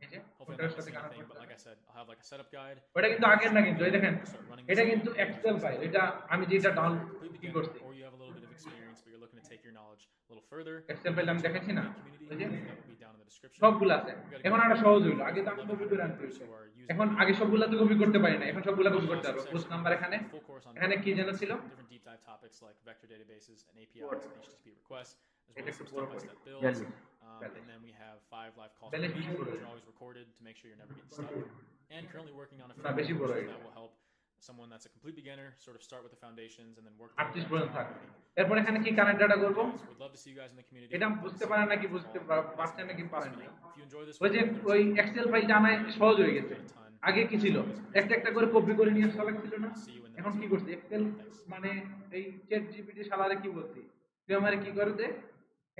এই যে Hopefully I'm ওটার not সাথে missing কানেক্ট anything, but করতে like I said, I'll have like a setup guide. ওটা কিন্তু আগের না, কিন্তু এই দেখেন Start running এটা this কিন্তু এক্সেল ফাইল, এটা আমি যেটা ডাউনলোড completely কি beginner, করছি, or you have a little bit of experience, but you're looking to take your knowledge a little further. Excel file আমি দেখাচ্ছি না, Community, এই যে that will be down in the description. সবগুলো আছে, এখন আরো সহজ হইলো, আগে তো আমি কপি করে আনতে হইতো, এখন আগে সবগুলা তো কপি করতে পারি না, এখন সবগুলা কপি করতে পারবো। পোস্ট নাম্বার এখানে, Full course on এখানে কি যেন ছিল, different deep dive topics like vector databases and APIs and HTTP requests, as well এটা as একটু some বড় step-by-step করে। builds. Value. And then we have 5 live calls Value per week, বেশি বড় which হইলো। are always recorded to make sure you're never getting stuck. And currently working on a না, বেশি few বড় courses হইলো। that will help someone that's a complete beginner sort of start with the foundations and then work 38 their way পর্যন্ত up থাক। to automating. এরপর এখানে কি connect data করবো, Would love to see you guys in the community. এটা বুঝতে পারেন নাকি, বুঝতে পারছেন নাকি পারেন না। If you enjoy this ওই যে video, ওই এক্সেল ফাইলটা আনায় সহজ হয়ে গেছে, আগে কি ছিল একটা একটা করে কপি করে নিয়ে আসা লাগছিল না, see you in the এখন next কি করছি এক্সেল মানে এই চ্যাট জিপিটি শালারে কি বলছি, তুই আমারে কি করে দে,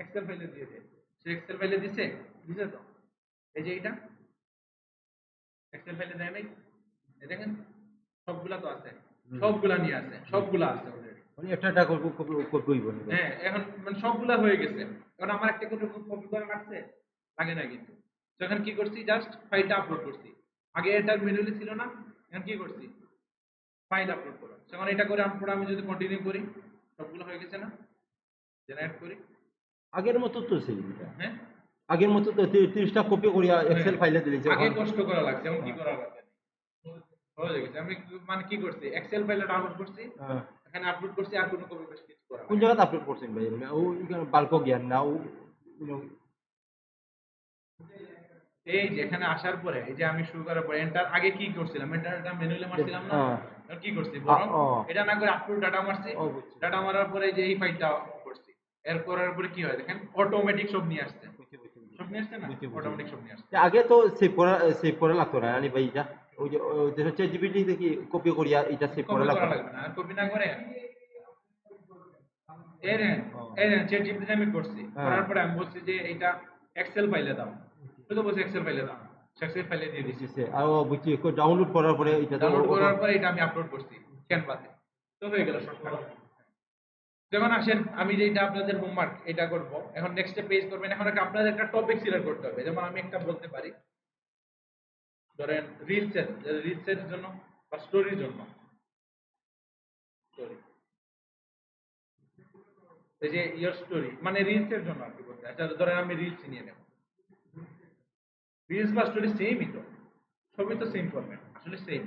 এক্সেল ফাইলে দিয়ে দে, সে এক্সেল ফাইলে দিছে তো, এই যে এইটা এক্সেল ফাইলে দেয় নাই, এই দেখেন সবগুলা তো আছে, সবগুলা নিয়ে আসে, সবগুলা আছে অলরেডি। মানে একটা কপি হইব না হ্যাঁ এখন মানে সবগুলা হয়ে গেছে, এখন আমার একটা করে কপি করা লাগছে, লাগে না কিন্তু। তো এখন কি করছি, জাস্ট ফাইলটা আপলোড করছি, আগে এটার মেনুতে ছিল না, এখন কি করছি ফাইল আপলোড করো। এখন এটা করে আমি যদি কন্টিনিউ করি, সবগুলো হয়ে গেছে না, জেনারেট করি, আগের মতো তো সেই হ্যাঁ আগের মতো তো 30টা কপি করিয়া এক্সেল ফাইলে দিলেছে আগে কষ্ট করা লাগছে, এখন কি করা লাগছে হয়ে গেছে। আমি মানে কি করছি, এক্সেল ফাইলে ডাউনলোড করছি, এখানে আপলোড করছি, আর কোনো কপি পেস্ট কিছু করা কোন জায়গাতে আপলোড করছেন ভাই ও বাল্ক জ্ঞান না ও এই যে এখানে আসার পরে এই যে আমি শুরু করার পরে এন্টার আগে কি করছিলাম, এটা ম্যানুয়ালি মারছিলাম না, এখন কি করছি বরং এটা না করে আপলোড ডাটা মারছি, ডাটা মারার পরে যে এই ফাইলটা করছি, এর করার পরে কি হয় দেখেন অটোমেটিক সব নিয়ে আসছে, সব নিয়ে আসছে না, অটোমেটিক সব নিয়ে আসছে। আগে তো সেভ করা লাগতো না আনি ভাই এটা ওই যে হচ্ছে জিপিটি থেকে কপি করিয়া এটা সেভ করা কপি করা লাগতো লাগবে না, আর কপি না করে এই দেখেন চ্যাট জিপিটিতে আমি করছি করার পরে আমি বলছি যে এটা এক্সেল ফাইলে দাও তো বলছে এক্সেল ফাইলে দাও এক্সেল ফাইলে দিয়ে দিছি আর বুঝছি ডাউনলোড করার পরে এটা তো ডাউনলোড করার পরে এটা আমি আপলোড করছি ক্যানভাসে তো হয়ে গেল শর্টকাট যখন আসেন আমি যেটা আপনাদের হোমওয়ার্ক এটা করব এখন নেক্সট পেজ করবেন এখন আপনাদের একটা টপিক সিলেক্ট করতে হবে যেমন আমি একটা বলতে পারি ধরেন রিলসের জন্য বা স্টোরির জন্য স্টোরি এই যে ইয়োর স্টোরি মানে রিলসের জন্য আর কি বলতে আচ্ছা ধরেন আমি রিলস নিয়ে নেব রিলস বা স্টোরি সেমই তো সবই তো সেম ফরম্যাট আসলে সেম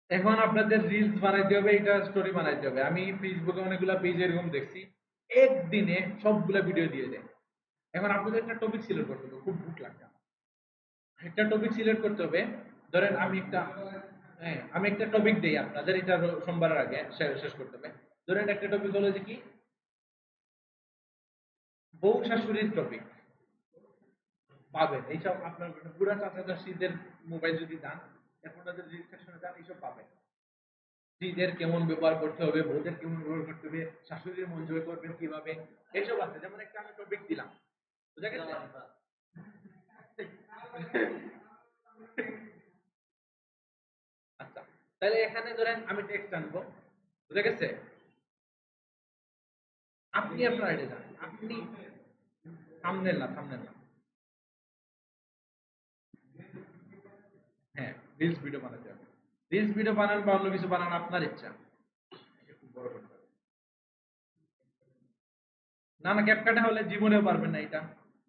এখন আপনাদের রিলস বানাইতে হবে এটা স্টোরি বানাইতে হবে আমি ফেসবুকে অনেকগুলো পেজ এরকম দেখছি একদিনে সবগুলা ভিডিও দিয়ে দেয় এখন আপনাদের একটা টপিক সিলেক্ট করতে হবে খুব ভুক লাগছে একটা টপিক সিলেক্ট করতে হবে ধরেন আমি একটা টপিক দেই আপনাদের এটা সোমবারের আগে শেষ করতে হবে ধরেন একটা টপিক হলো যে কি বউ শাশুড়ির টপিক পাবেন এইসব আপনার পুরা চাচা চাষিদের মোবাইল যদি যান এখন তাদের রেজিস্ট্রেশনে যান এইসব পাবেন স্ত্রীদের কেমন ব্যবহার করতে হবে বউদের কেমন ব্যবহার করতে হবে শাশুড়ির মন জয় করবেন কিভাবে এইসব আছে যেমন একটা আমি টপিক দিলাম বুঝা গেছে আচ্ছা তাহলে এখানে ধরেন আমি টেক্সট আনবো বুঝা গেছে আপনি আপনার আইডিয়া যান আপনি থাম্বনেল না হ্যাঁ রিলস ভিডিও বানাতে হবে রিলস ভিডিও বানান বা অন্য কিছু বানান আপনার ইচ্ছা একটু বড় করতে হবে না ক্যাপকাটে হলে জীবনেও পারবেন না এটা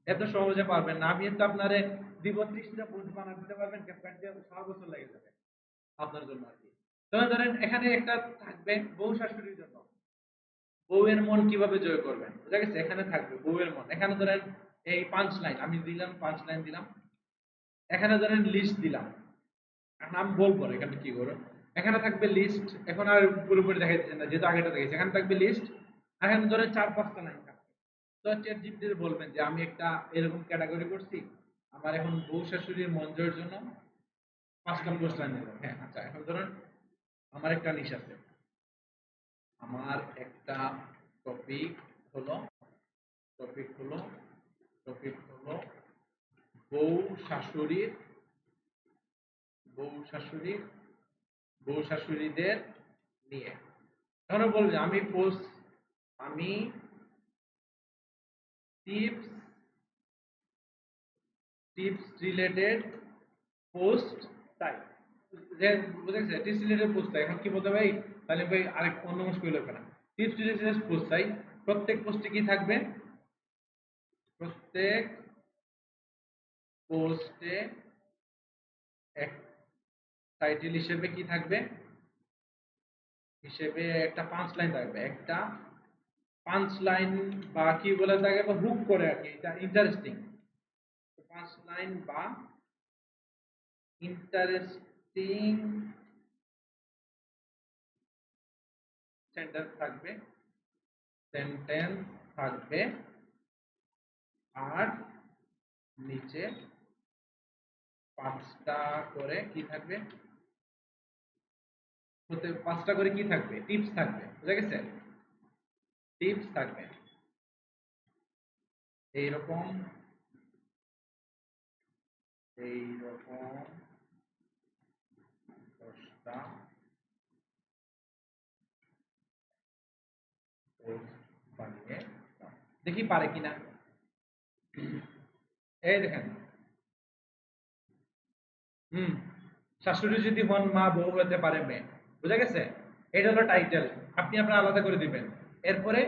এত সহজে পারবেন না আমি তো আপনারে দিব 30টা পোস্ট বানাতে দিতে পারবেন ক্যাপকাট দিয়ে 6 বছর লেগে যাবে আপনার জন্য আর কি তবে ধরেন এখানে একটা থাকবে বউ শাশুড়ির জন্য বউয়ের মন কিভাবে জয় করবেন বুঝা গেছে এখানে থাকবে বউয়ের মন এখানে ধরেন এই 5 লাইন আমি দিলাম 5 লাইন দিলাম এখানে ধরেন লিস্ট দিলাম নাম বলবো না এখানে কি করো এখানে থাকবে লিস্ট এখন আর পুরোপুরি দেখা যাচ্ছে না যেহেতু আগেটা দেখেছি এখানে থাকবে লিস্ট এখানে ধরেন 4-5টা লাইন থাকবে তো চ্যাট জিপিটি বলবেন যে আমি একটা এরকম ক্যাটাগরি করছি আমার এখন বউ শাশুড়ির মন জয়ের জন্য 5টা পোস্ট লাইন দেবো হ্যাঁ আচ্ছা এখন ধরুন আমার একটা নিশ আছে আমার একটা টপিক হলো টপিক হলো টপিক হলো বউ শাশুড়ির বউ শাশুড়ির বউ শাশুড়িদের নিয়ে এখন বলবে আমি টিপস টিপস রিলেটেড পোস্ট চাই যে বুঝেছে টিপস রিলেটেড পোস্ট চাই এখন কি বলতে ভাই তাহলে ভাই আরেক অন্য মুশকিল হবে না টিপস রিলেটেড পোস্ট চাই প্রত্যেক পোস্টে কি থাকবে প্রত্যেক পোস্টে এক টাইটেল হিসেবে কি থাকবে হিসেবে একটা 5 লাইন থাকবে একটা 5 লাইন বা কি বলে থাকে বা হুক করে আর কি এটা ইন্টারেস্টিং 5 লাইন বা ইন্টারেস্টিং সেন্টেন্স থাকবে আর নিচে 5টা করে কি থাকবে 5টা করে কি থাকবে টিপস থাকবে বুঝা গেছে টিপস থাকবে এইরকম এইরকম 10টা পোস্ট বানিয়ে দাও। দেখি পারে কিনা এই দেখেন শাশুড়ি যদি হন মা বউ হতে পারে মেয়ে বুঝা গেছে এটা হলো টাইটেল আপনি আপনার আলাদা করে দিবেন এরপরে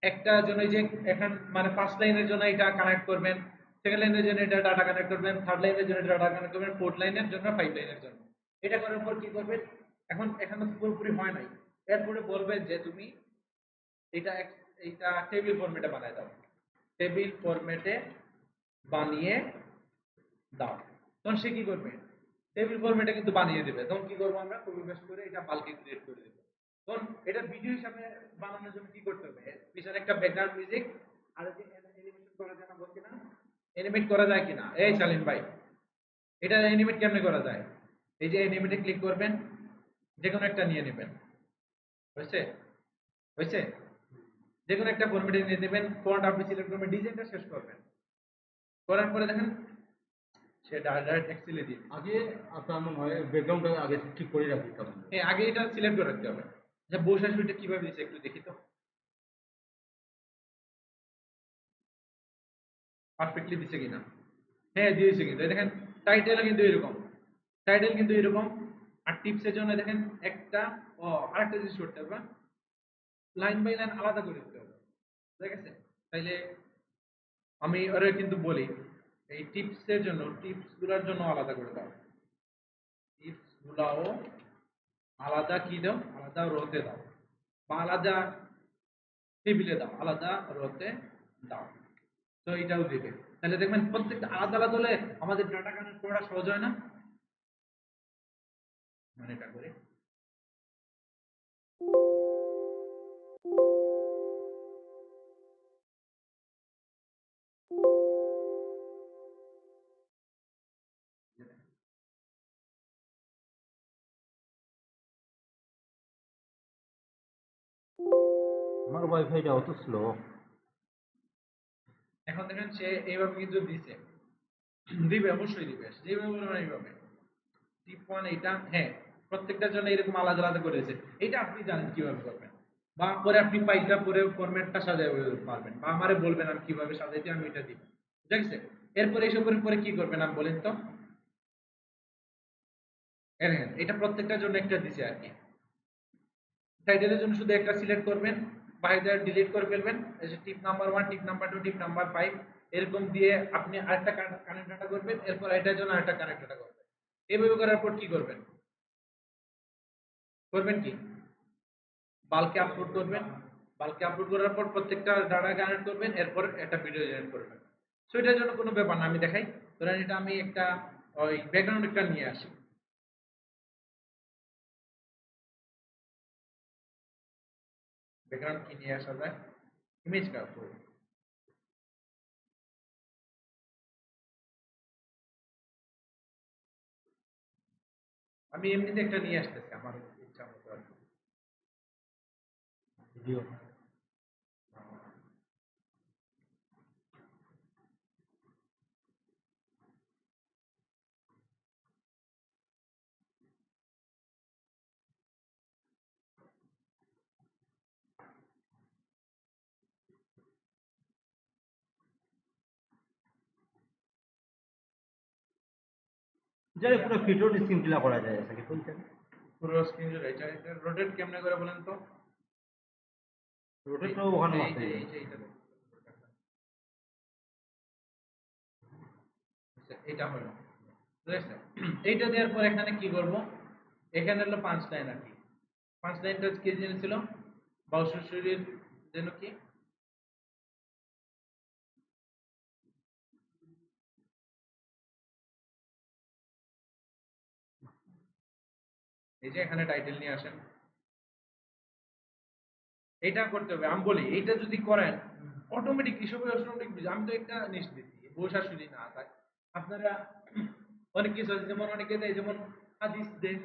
একটা জন্য যে এখন মানে 5 লাইনের জন্য এটা কানেক্ট করবেন সেকেন্ড লাইনের জন্য এটা ডাটা কানেক্ট করবেন থার্ড লাইনের জন্য ডাটা কানেক্ট করবেন ফোর্থ লাইনের জন্য 5 লাইনের জন্য এটা করার পর কি করবেন এখন এখানে তো পুরোপুরি হয় নাই এরপরে বলবেন যে তুমি এটা এইটা টেবিল ফরম্যাটে বানায় দাও টেবিল ফরম্যাটে বানিয়ে দাও তখন সে কি করবে টেবিল ফরম্যাটে কিন্তু বানিয়ে দেবে তখন কি করবো আমরা কপি পেস্ট করে এটা বাল্কে ক্রিয়েট করে দেবো তখন এটা ভিডিও হিসাবে বানানোর জন্য কি করতে হবে পিছনে একটা ব্যাকগ্রাউন্ড মিউজিক আর যে অ্যানিমেশন করা যায় না বলছি না অ্যানিমেট করা যায় কিনা এই শালীন ভাই এটা অ্যানিমেট কেমনে করা যায় এই যে অ্যানিমেটে ক্লিক করবেন যে কোনো একটা নিয়ে নেবেন হয়েছে? হয়েছে? যে কোনো একটা ফরম্যাটে নিয়ে নেবেন, ফন্ট আপনি সিলেক্ট করবেন, ডিজাইনটা শেষ করবেন। করার পরে দেখেন সে ডাইরেক্ট এক্সেলে দিয়ে দিচ্ছে। আগে আপনার মনে হয় ব্যাকগ্রাউন্ডটা আগে ঠিক করে রাখি তখন। হ্যাঁ, আগে এটা সিলেক্ট করে রাখতে হবে। আচ্ছা, বসে শুইটা কিভাবে দিচ্ছে একটু দেখি তো। পারফেক্টলি দিচ্ছে কিনা। হ্যাঁ, দিয়েছে কিন্তু। এই দেখেন টাইটেলও কিন্তু এরকম। টাইটেল কিন্তু এরকম। আর টিপসের জন্য দেখেন একটা আরেকটা জিনিস করতে হবে। লাইন বাই লাইন আলাদা করে দিতে হবে। ঠিক আছে? তাইলে আমি ওরে কিন্তু বলি এই টিপসের জন্য, টিপস গুলার জন্য আলাদা করে দাও। টিপস গুলাও আলাদা কি দাও? আলাদা রোতে দাও। বা আলাদা টেবিলে দাও, আলাদা রোতে দাও। তো এটাও দিবে। তাহলে দেখবেন প্রত্যেকটা আলাদা আলাদা হলে আমাদের ডাটা কানেক্ট করা সহজ হয় না? মানে এটা করে আমার ওয়াইফাইটা অত স্লো। এখন দেখেন সে এইভাবে কিন্তু দিছে। দিবে, অবশ্যই দিবে। যেভাবে বলবেন এইভাবে। টিপ 1 এইটা, হ্যাঁ, প্রত্যেকটার জন্য এরকম আলাদা আলাদা করেছে। এটা আপনি জানেন কিভাবে করবেন। বা পরে আপনি পাইটা পরে ফরম্যাটটা সাজাতে পারবেন। বা আমারে বলবেন আমি কিভাবে সাজাইতে, আমি এটা দিব। ঠিক আছে? এরপরে এসবের পরে কি করবেন আপনি বলেন তো? দেখেন এটা প্রত্যেকটার জন্য একটা দিছে আর কি। টাইটেলের জন্য শুধু একটা সিলেক্ট করবেন, বাইরে ডিলিট করে ফেলবেন। এই যে টিপ নাম্বার 1, টিপ নাম্বার 2, টিপ নাম্বার 5 এরকম দিয়ে আপনি আরেকটা কানেক্ট ডাটা করবেন, এরপর এটার জন্য আরেকটা কানেক্ট ডাটা করবেন। এভাবে করার পর কি করবেন? করবেন কি? বাল্কে আপলোড করবেন। বাল্কে আপলোড করার পর প্রত্যেকটা ডাটা কানেক্ট করবেন, এরপর একটা ভিডিও জেনারেট করবেন। সো এটার জন্য কোনো ব্যাপার না, আমি দেখাই। ধরেন এটা আমি একটা ওই ব্যাকগ্রাউন্ড একটা নিয়ে আসি। ব্যাকগ্রাউন্ড কি নিয়ে আসা যায়? ইমেজ কাপড়। আমি এমনিতে একটা নিয়ে আসতেছি আমার ইচ্ছা মতো আর কি। ভিডিও। যারা পুরো ফিটোর স্ক্রিন ক্লিয়ার করা যায় এটাকে বলছেন। পুরো স্ক্রিন জুড়ে এটা রোটেট কেমনে করে বলেন তো? রোটেটটাও ওখানে এই আছে। যে এই যে এটা দেখুন। আচ্ছা, এটা হলো। ঠিক আছে? এইটা দেওয়ার পর এখানে কি করব? এখানে হলো 5 লাইন আর কি। 5 লাইনটা কি জিনিস ছিল? বাউসুসুরির যেন কি? এই যে এখানে টাইটেল নিয়ে আসেন। এটা করতে হবে। আমি বলি এইটা যদি করেন অটোমেটিক হিসেবে অটোমেটিক আমি তো একটা জিনিস দিচ্ছি বসা শুনি না তাই আপনারা অনেক কিছু আছে যেমন অনেকে দেয় যেমন হাদিস দেয়।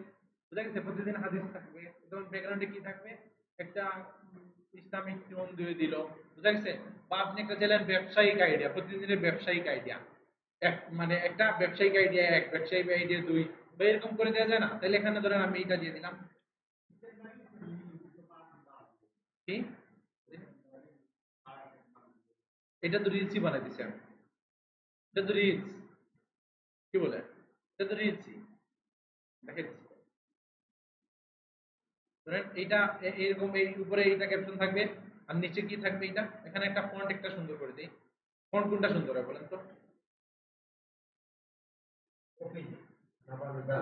বুঝা গেছে? প্রতিদিন হাদিস থাকবে, যেমন ব্যাকগ্রাউন্ডে কি থাকবে? একটা ইসলামিক টোন দিয়ে দিল। বুঝা গেছে? বা আপনি একটা চাইলেন ব্যবসায়িক আইডিয়া, প্রতিদিনের ব্যবসায়িক আইডিয়া, এক মানে একটা ব্যবসায়িক আইডিয়া এক, ব্যবসায়িক আইডিয়া দুই, বা এরকম করে দেওয়া যায় না? তাহলে এখানে ধরেন আমি এটা দিয়ে দিলাম কি, এটা তো রিলসই বানাই দিছি আমি। এটা তো রিলস, কি বলে? এটা তো রিলসই দেখে দিচ্ছি। ধরেন এইটা এরকম এই উপরে এইটা ক্যাপশন থাকবে, আর নিচে কি থাকবে? এটা এখানে একটা ফন্ট একটা সুন্দর করে দিই। ফন্ট কোনটা সুন্দর হয় বলেন তো?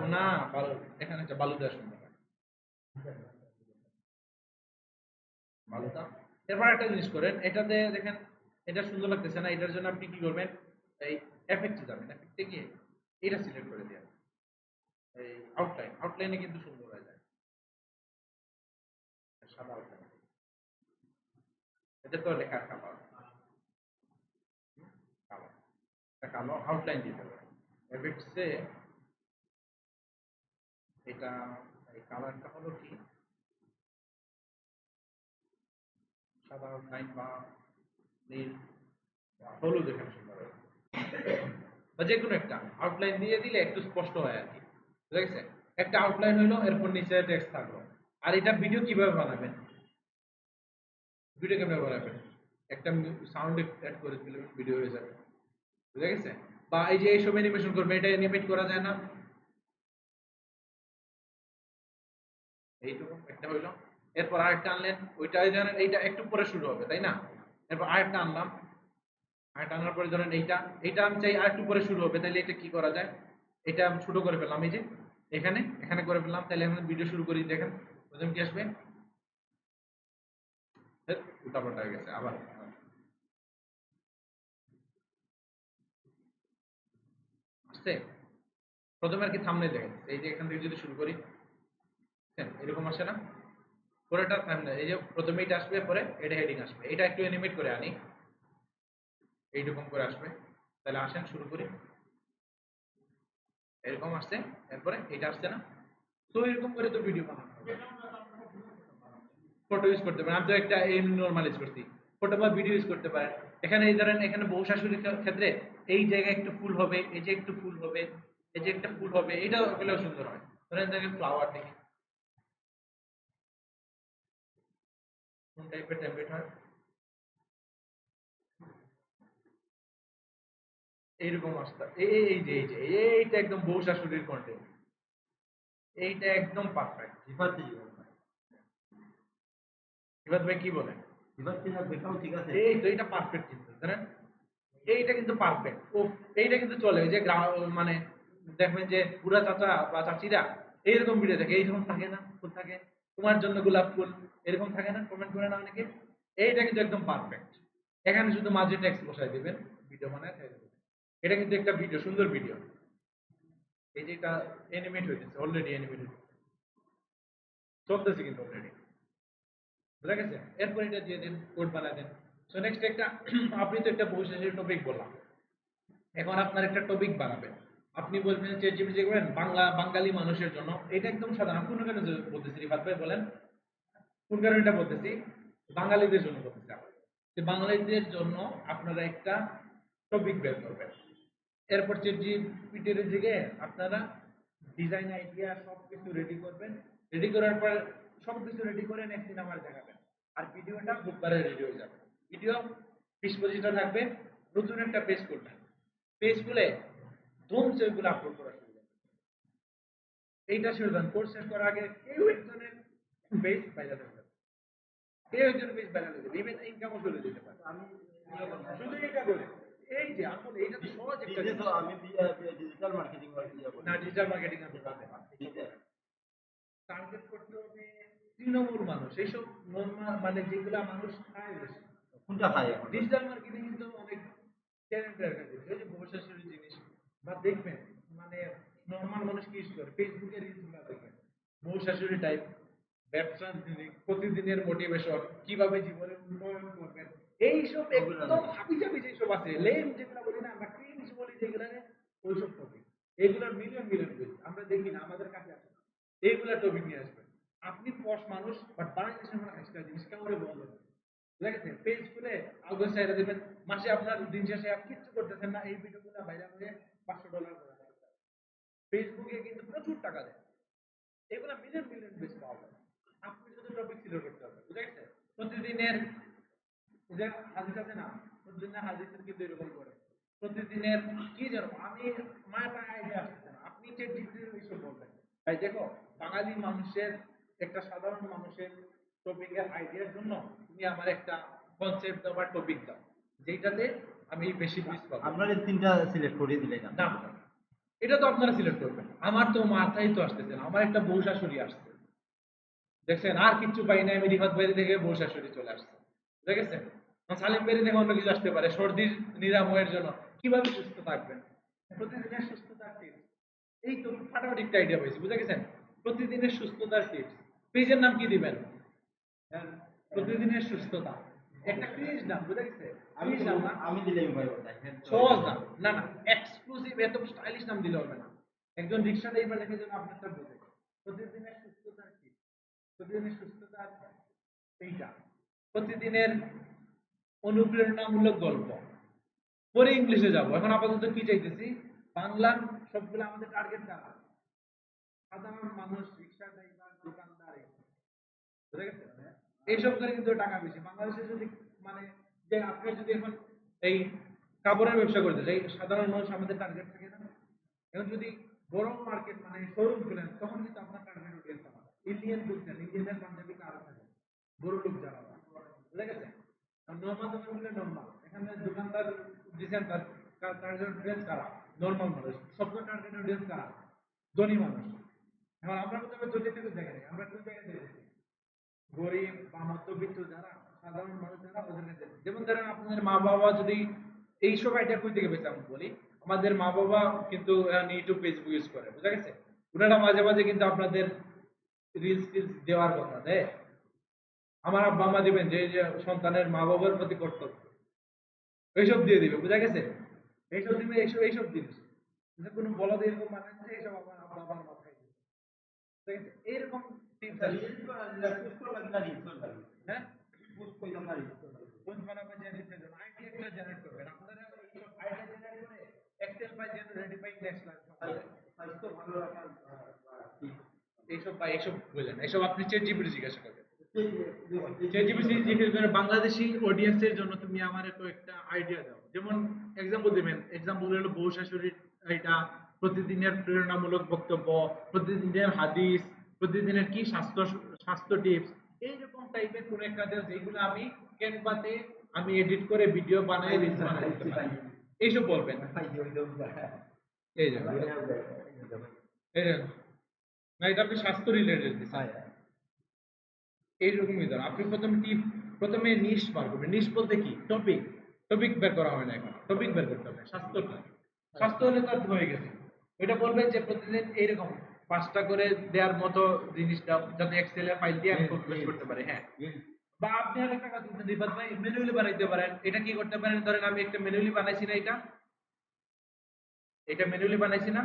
ও না, বালু, এখানে একটা বালু দেওয়া সুন্দর হয়। বালুটা। এরপর একটা জিনিস করেন, এটাতে দেখেন এটা সুন্দর লাগতেছে না, এটার জন্য আপনি কি করবেন? এই এফেক্টে যাবেন, এফেক্টে গিয়ে এটা সিলেক্ট করে দিবেন। এই আউটলাইন, আউটলাইনে কিন্তু সুন্দর হয়ে যায়। সাদা আউটলাইন, এটা তো লেখার কালার, কালো, এটা কালো আউটলাইন দিতে হবে। এফেক্টসে এটা এই কালারটা হলো কি, সাদা আউটলাইন বা নীল বা হলুদ এখানে সুন্দর হবে বা যে কোনো একটা আউটলাইন দিয়ে দিলে একটু স্পষ্ট হয় আর কি ঠিক আছে একটা আউটলাইন হইলো এরপর নিচে টেক্সট থাকলো আর এটা ভিডিও কিভাবে বানাবেন ভিডিও কিভাবে বানাবেন একটা সাউন্ড অ্যাড করে দিলে ভিডিও হয়ে যাবে বুঝা গেছে বা এই যে এইসব অ্যানিমেশন করবে এটা অ্যানিমেট করা যায় না এইটুকু একটা হইলো এরপর আরেকটা আনলেন ওইটা জানেন এইটা একটু পরে শুরু হবে তাই না এরপর আরেকটা আনলাম আরেকটা আনার পরে ধরেন এইটা আমি চাই আরেকটু পরে শুরু হবে তাহলে এটা কি করা যায় এটা আমি ছোট করে ফেললাম এই যে এখানে এখানে করে ফেললাম তাহলে এখন ভিডিও শুরু করি দেখেন প্রথম কি আসবে উল্টাপাল্টা হয়ে গেছে আবার আসছে প্রথমে আর কি থামনে দেখেন এই যে এখান থেকে যদি শুরু করি এরকম আসে না পরেরটা থামনে এই যে প্রথমে এটা আসবে পরে এটা হেডিং আসবে এটা একটু অ্যানিমেট করে আনি এইরকম করে আসবে তাহলে আসেন শুরু করি এরকম আসছে এরপরে এটা আসছে না তো এরকম করে তো ভিডিও বানানো হবে ফটো ইউজ করতে পারেন আমি তো একটা নর্মাল ইউজ করছি ফটো বা ভিডিও ইউজ করতে পারেন এখানে এই ধরেন এখানে বউ শাশুড়ির ক্ষেত্রে এই জায়গায় একটু ফুল হবে এই যে একটু ফুল হবে এই যে একটা ফুল হবে এটা হলেও সুন্দর হয় ধরেন দেখেন ফ্লাওয়ার দেখি কোন টাইপের টেমপ্লেট হয় এইরকম আসতে এই যে এইটা একদম বউ শাশুড়ির কন্টেন্ট এইটা একদম পারফেক্ট রিভার্সে জীবন ভাই এবার ভাই কি বলেন রিভার্সে না দেখাও ঠিক আছে এই তো এটা পারফেক্ট কিন্তু জানেন এইটা কিন্তু পারফেক্ট ও এইটা কিন্তু চলে যে মানে দেখবেন যে বুড়া চাচা বা চাচিরা এইরকম ভিডিও দেখে এইরকম থাকে না ফুল থাকে তোমার জন্য গোলাপ ফুল এরকম থাকে না কমেন্ট করে না অনেকে এইটা কিন্তু একদম পারফেক্ট এখানে শুধু মাঝে টেক্সট বসাই দিবেন ভিডিও বানায় ছেড়ে দিবেন এটা কিন্তু একটা ভিডিও সুন্দর ভিডিও এই যে এটা অ্যানিমেট হইতেছে অলরেডি অ্যানিমেট হইতেছে চলতেছে কিন্তু অলরেডি বুঝা গেছে এরপর এটা দিয়ে দেন কোড বানায় দেন সো নেক্সট একটা আপনি তো একটা বৈশিষ্ট্য টপিক বললাম এখন আপনার একটা টপিক বানাবেন আপনি বলবেন যে জিপিটি করবেন বাঙালি মানুষের জন্য এটা একদম সাধারণ কোন কারণে বলতেছি রিফাত ভাই বলেন কোন কারণে এটা বলতেছি বাঙালিদের জন্য বলতেছি যে বাঙালিদের জন্য আপনারা একটা টপিক বের করবেন এরপর জিপিটির দিকে আপনারা ডিজাইন আইডিয়া সবকিছু রেডি করবেন রেডি করার পর সবকিছু রেডি করে নেক্সট দিন আমার দেখাবেন আর ভিডিওটা বুধবারে রেডি হয়ে যাবে ভিডিও 20-25টা থাকবে নতুন একটা পেজ করবেন পেজ খুলে ধুমসে ওইগুলো আপলোড করা শুরু করবেন এইটা শুরু করেন কোর্স শেষ করার আগে কেউ একজনের পেজ ভাইরাল হয়ে যাবে কেউ একজন পেজ ভাইরাল হয়ে যাবে ইভেন ইনকামও চলে যেতে পারে আমি শুধু এটা করে এই যে আসলে এটা তো সহজ একটা বিজনেস জিনিস। আমি ডিজিটাল মার্কেটিং করি না ডিজিটাল মার্কেটিং আপনি পারবেন টার্গেট করতে হবে তৃণমূল মানুষ এইসব নর্মাল মানে যেগুলা মানুষ খায় বেশি কোনটা খাই এখন ডিজিটাল মার্কেটিং কিন্তু অনেক ট্যালেন্টের কাছে এই যে প্রফেশনাল জিনিস বা দেখবেন মানে নর্মাল মানুষ কি ইউজ করে ফেসবুকে রিলস গুলো দেখবেন বউ শাশুড়ি টাইপ ব্যবসা প্রতিদিনের মোটিভেশন কিভাবে জীবনে উন্নয়ন করবেন এইসব একদম হাবি জাবি যেসব আছে লেম যেগুলো বলি না আমরা ক্রিঞ্জ বলি যেগুলো ওইসব টপিক এগুলোর মিলিয়ন মিলিয়ন ভিউজ আমরা দেখি না আমাদের কাছে আসে না এইগুলা টপিক নিয়ে আসবেন আপনি পশ মানুষ বাট বাংলাদেশের মানে একটা জিনিস কেমন বন্ধ ঠিক আছে পেজ খুলে আগে সাইডে দিবেন মাসে আপনার দিন শেষে আপনি কিচ্ছু করতেছেন না এই ভিডিওগুলো ভাইরাল হয়ে $500 করে ফেসবুকে কিন্তু প্রচুর টাকা দেয় এগুলো মিলিয়ন মিলিয়ন ভিউজ পাওয়া যায় আপনি শুধু টপিক সিলেক্ট করতে হবে বুঝা গেছে প্রতিদিনের যে হাদিস আছে না প্রতিদিনের হাদিসের কিন্তু এরকম করে প্রতিদিনের কি জানো আমি মায়ের পায়ে আইডিয়া আসছে না আপনি চ্যাট জিপিটির এইসব বলবেন ভাই দেখো বাঙালি মানুষের একটা সাধারণ মানুষের টপিকের আইডিয়ার জন্য তুমি আমার একটা কনসেপ্ট দাও বা টপিক দাও যেটাতে আমি বেশি ভিউজ পাবো আপনার এই তিনটা সিলেক্ট করে দিলে না না এটা তো আপনারা সিলেক্ট করবেন আমার তো মাথায় তো আসতেছে না আমার একটা বউ শাশুড়ি আসছে দেখছেন আর কিচ্ছু পাই না আমি রিফাত বাইরে থেকে বউ শাশুড়ি চলে আসছে ঠিক আছে সালিম বেরি থেকে অন্য কিছু আসতে পারে সর্দির নিরাময়ের জন্য কিভাবে সুস্থ থাকবেন প্রতিদিনের সুস্থতার টিপস এই তো ফাটাফাটি একটা আইডিয়া পাইছি বুঝা গেছেন প্রতিদিনের সুস্থতার টিপস পেজের নাম কি দিবেন প্রতিদিনের সুস্থতা একটা ক্রিজ নাম বুঝা গেছে আমি ক্রিজ নাম না আমি দিলাম ভাই ওটা সহজ নাম না না এক্সক্লুসিভ এত স্টাইলিশ নাম দিলে হবে না একজন রিক্সা ড্রাইভার দেখে যেন আপনারটা বোঝে প্রতিদিনের সুস্থতার টিপস প্রতিদিনের সুস্থতার এইটা প্রতিদিনের অনুপ্রেরণামূলক গল্প, পরে ইংলিশে যাব। এখন আপাতত কি চাইতেছি, বাংলার সবগুলো আমাদের টার্গেট কারা, সাধারণ মানুষ, রিক্সা ড্রাইভার, দোকানদার, বুঝে গেছে? এইসব করে কিন্তু টাকা বেশি বাংলাদেশে। যদি মানে যে আপনি যদি এখন এই কাপড়ের ব্যবসা করতে চাই, সাধারণ মানুষ আমাদের টার্গেট থাকে না। এখন যদি বড় মার্কেট মানে শোরুম খুলেন, তখন কিন্তু আপনার টার্গেট অডিয়েন্স আমার ইন্ডিয়ান বুঝছেন, ইন্ডিয়ানের পাঞ্জাবি কারো থাকে, বড় লোক যারা, বুঝে গেছে? নর্মাল দোকান হলে নর্মাল, এখানে দোকানদার দিচ্ছেন তার টার্গেট অডিয়েন্স কারা, নর্মাল মানুষ। সবচেয়ে টার্গেট অডিয়েন্স কারা, ধনী মানুষ। এখন আমরা প্রথমে ধনী থেকে জায়গায়, আমরা কোন জায়গায় দেখেছি, গরিব বা মধ্যবিত্ত যারা, সাধারণ মানুষ যারা, ওদের কাছে। যেমন ধরেন আপনাদের মা বাবা যদি এইসব আইডিয়া কই থেকে পেয়েছে, আমি বলি আমাদের মা বাবা কিন্তু ইউটিউব ফেসবুক ইউজ করে, বুঝা গেছে? ওনারা মাঝে মাঝে কিন্তু আপনাদের রিলস টিলস দেওয়ার কথা দেয়। আমার আব্বা আম্মা দিবেন যে যে সন্তানের মা বাবার প্রতি কর্তব্য, এইসব দিয়ে দিবে, বুঝা গেছে? এইসব দিবে, এইসব এইসব জিনিস কোনো বলা দিয়ে এরকম মানে যে এইসব আমার আব্বা আবার মাথায় দিবে, বুঝা গেছে? এইরকম টিপস আছে। হ্যাঁ, পোস্ট বানাবেন জেনারেটের জন্য আইডিয়া একটা জেনারেট করবেন। আপনারা এইসব আইডিয়া জেনারেট করে Excel file ready file text এইসব বা এইসব বললেন, এইসব আপনি চ্যাট জিপিটি জিজ্ঞাসা করবেন। চ্যাট জিপিটি জিজ্ঞাসা করে বাংলাদেশি অডিয়েন্সের জন্য তুমি আমার একটা আইডিয়া দাও। যেমন এক্সাম্পল দিবেন, এক্সাম্পল হলো বউ শাশুড়ির এটা, প্রতিদিনের প্রেরণামূলক বক্তব্য, প্রতিদিনের হাদিস, প্রতিদিনের কি স্বাস্থ্য স্বাস্থ্য টিপস, এইরকম টাইপের কোন একটা দেশ যেগুলো আমি ক্যানভাতে আমি এডিট করে ভিডিও বানাই রিলস বানাই দিতে পারি, এইসব বলবেন। এই যে এই যে না, এটা আপনি স্বাস্থ্য রিলেটেড দিচ্ছেন, এইরকমই ধর। আপনি প্রথমে নিশ বার করবেন। নিশ বলতে কি, টপিক। টপিক বের করা হয় না, এখন টপিক বের করতে হবে। স্বাস্থ্য কি, স্বাস্থ্য হলে তো আর হয়ে গেছে। এটা বলবেন যে প্রতিদিন এইরকম 5টা করে দেওয়ার মতো জিনিসটা যাতে এক্সেল এর ফাইল দিয়ে আমি কপি করতে পারি। হ্যাঁ, বা আপনি আর একটা কাজ করতে রিফাত ভাই, ম্যানুয়ালি বানাইতে পারেন। এটা কি করতে পারেন, ধরেন আমি একটা ম্যানুয়ালি বানাইছি না, এটা ম্যানুয়ালি বানাইছি না,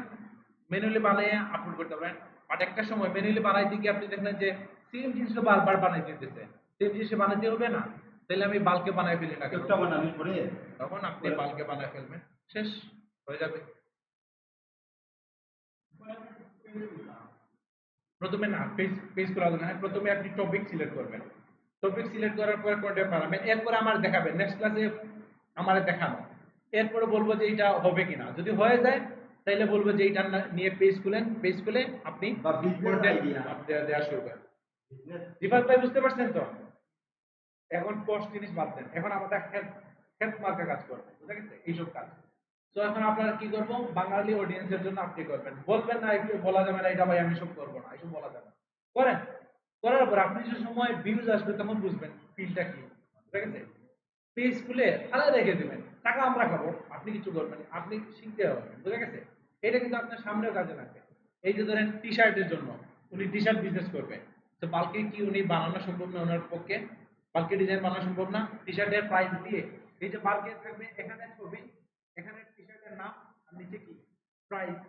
ম্যানুয়ালি বানিয়ে আপলোড করতে পারেন। বাট একটা সময় ম্যানুয়ালি বানাইতে গিয়ে আপনি দেখলেন যে সেম জিনিসটা বারবার বানাই দিতেছে, সেম জিনিস বানাইতে হবে না, তাহলে আমি বালকে বানাই ফেলি না কেন, তখন আপনি বালকে বানাই ফেলবেন, শেষ হয়ে যাবে। প্রথমে না পেজ পেজ করা যাবে না, প্রথমে আপনি টপিক সিলেক্ট করবেন। টপিক সিলেক্ট করার পর কন্টেন্ট বানাবেন, এরপর আমার দেখাবেন, নেক্সট ক্লাসে আমার দেখানো। এরপরে বলবো যে এটা হবে কিনা, যদি হয়ে যায় তাহলে বলবো যে এটা নিয়ে পেজ খুলেন, পেজ খুলে আপনি কন্টেন্ট দেওয়া শুরু করেন। রিফাত ভাই বুঝতে পারছেন তো? এখন পোস্ট জিনিস বাদ দেন, এখন আমাদের হেলথ মার্কে কাজ করবে, বুঝা গেছে? এইসব কাজ। তো এখন আপনারা কি করবো, বাঙালি অডিয়েন্সের জন্য আপনি করবেন। বলবেন না একটু বলা যাবে না এটা ভাই আমি সব করবো না, এসব বলা যাবে না। করেন, করার পর আপনি যে সময় ভিউজ আসবে তখন বুঝবেন ফিলটা কি, ঠিক আছে? পেজ খুলে ফালা রেখে দিবেন, টাকা আমরা খাবো, আপনি কিছু করবেন, আপনি শিখতে হবে, বুঝা গেছে? এটা কিন্তু আপনার সামনেও কাজে লাগবে। এই যে ধরেন টি শার্টের জন্য উনি টি শার্ট বিজনেস করবে, তো বালকে কি উনি বানানো সম্ভব না, ওনার পক্ষে বালকে ডিজাইন বানানো সম্ভব না। টি শার্টের প্রাইস দিয়ে এই যে বালকে থাকবে, এখানে ছবি, এখানে টি শার্টের নাম, আর নিচে কি প্রাইস,